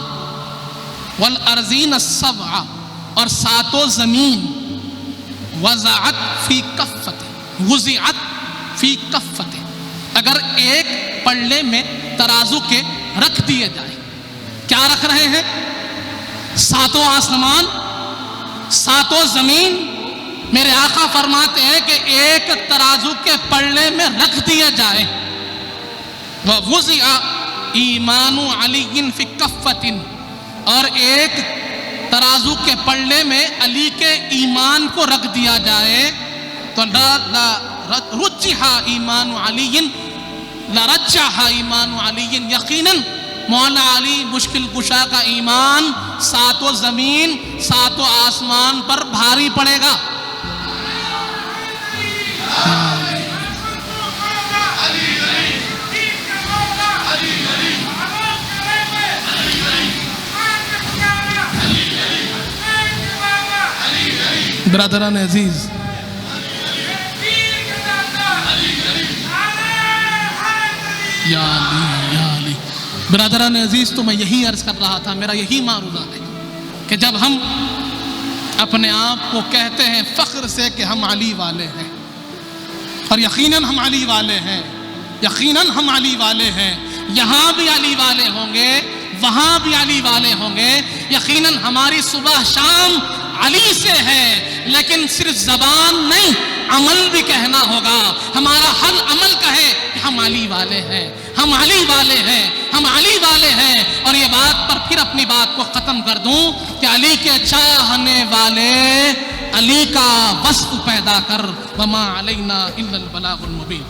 والارضین السبع، اور ساتوں زمین، وضعت فی کفت، وضعت فی کفت، اگر ایک پلڑے میں ترازو کے رکھ دیے جائے۔ کیا رکھ رہے ہیں؟ ساتوں آسمان، ساتوں زمین۔ میرے آقا فرماتے ہیں کہ ایک ترازو کے پلڑے میں رکھ دیا جائے، وَوُضِعَ ایمان علی فی کفت، اور ایک ترازو کے پلڑے میں علی کے ایمان کو رکھ دیا جائے تو رجح ایمان علی، لرجح ایمان علی، یقیناً مولا علی مشکل کشا کا ایمان ساتوں زمین ساتوں آسمان پر بھاری پڑے گا۔ برادران عزیز، یا علی یا علی، برادران عزیز، تو میں یہی عرض کر رہا تھا، میرا یہی معروضہ ہے کہ جب ہم اپنے آپ کو کہتے ہیں فخر سے کہ ہم علی والے ہیں، اور یقیناً ہم علی والے ہیں، یقیناً ہم علی والے ہیں، یہاں بھی علی والے ہوں گے، وہاں بھی علی والے ہوں گے، یقیناً ہماری صبح شام علی سے ہے، لیکن صرف زبان نہیں، عمل بھی کہنا ہوگا، ہمارا ہر عمل کہے کہ ہم علی والے ہیں، ہم علی والے ہیں، ہم علی والے ہیں۔ اور یہ بات پر پھر اپنی بات کو ختم کر دوں کہ علی کے چاہنے والے علی کا وصف پیدا کر، وما علینا الا البلاغ المبین۔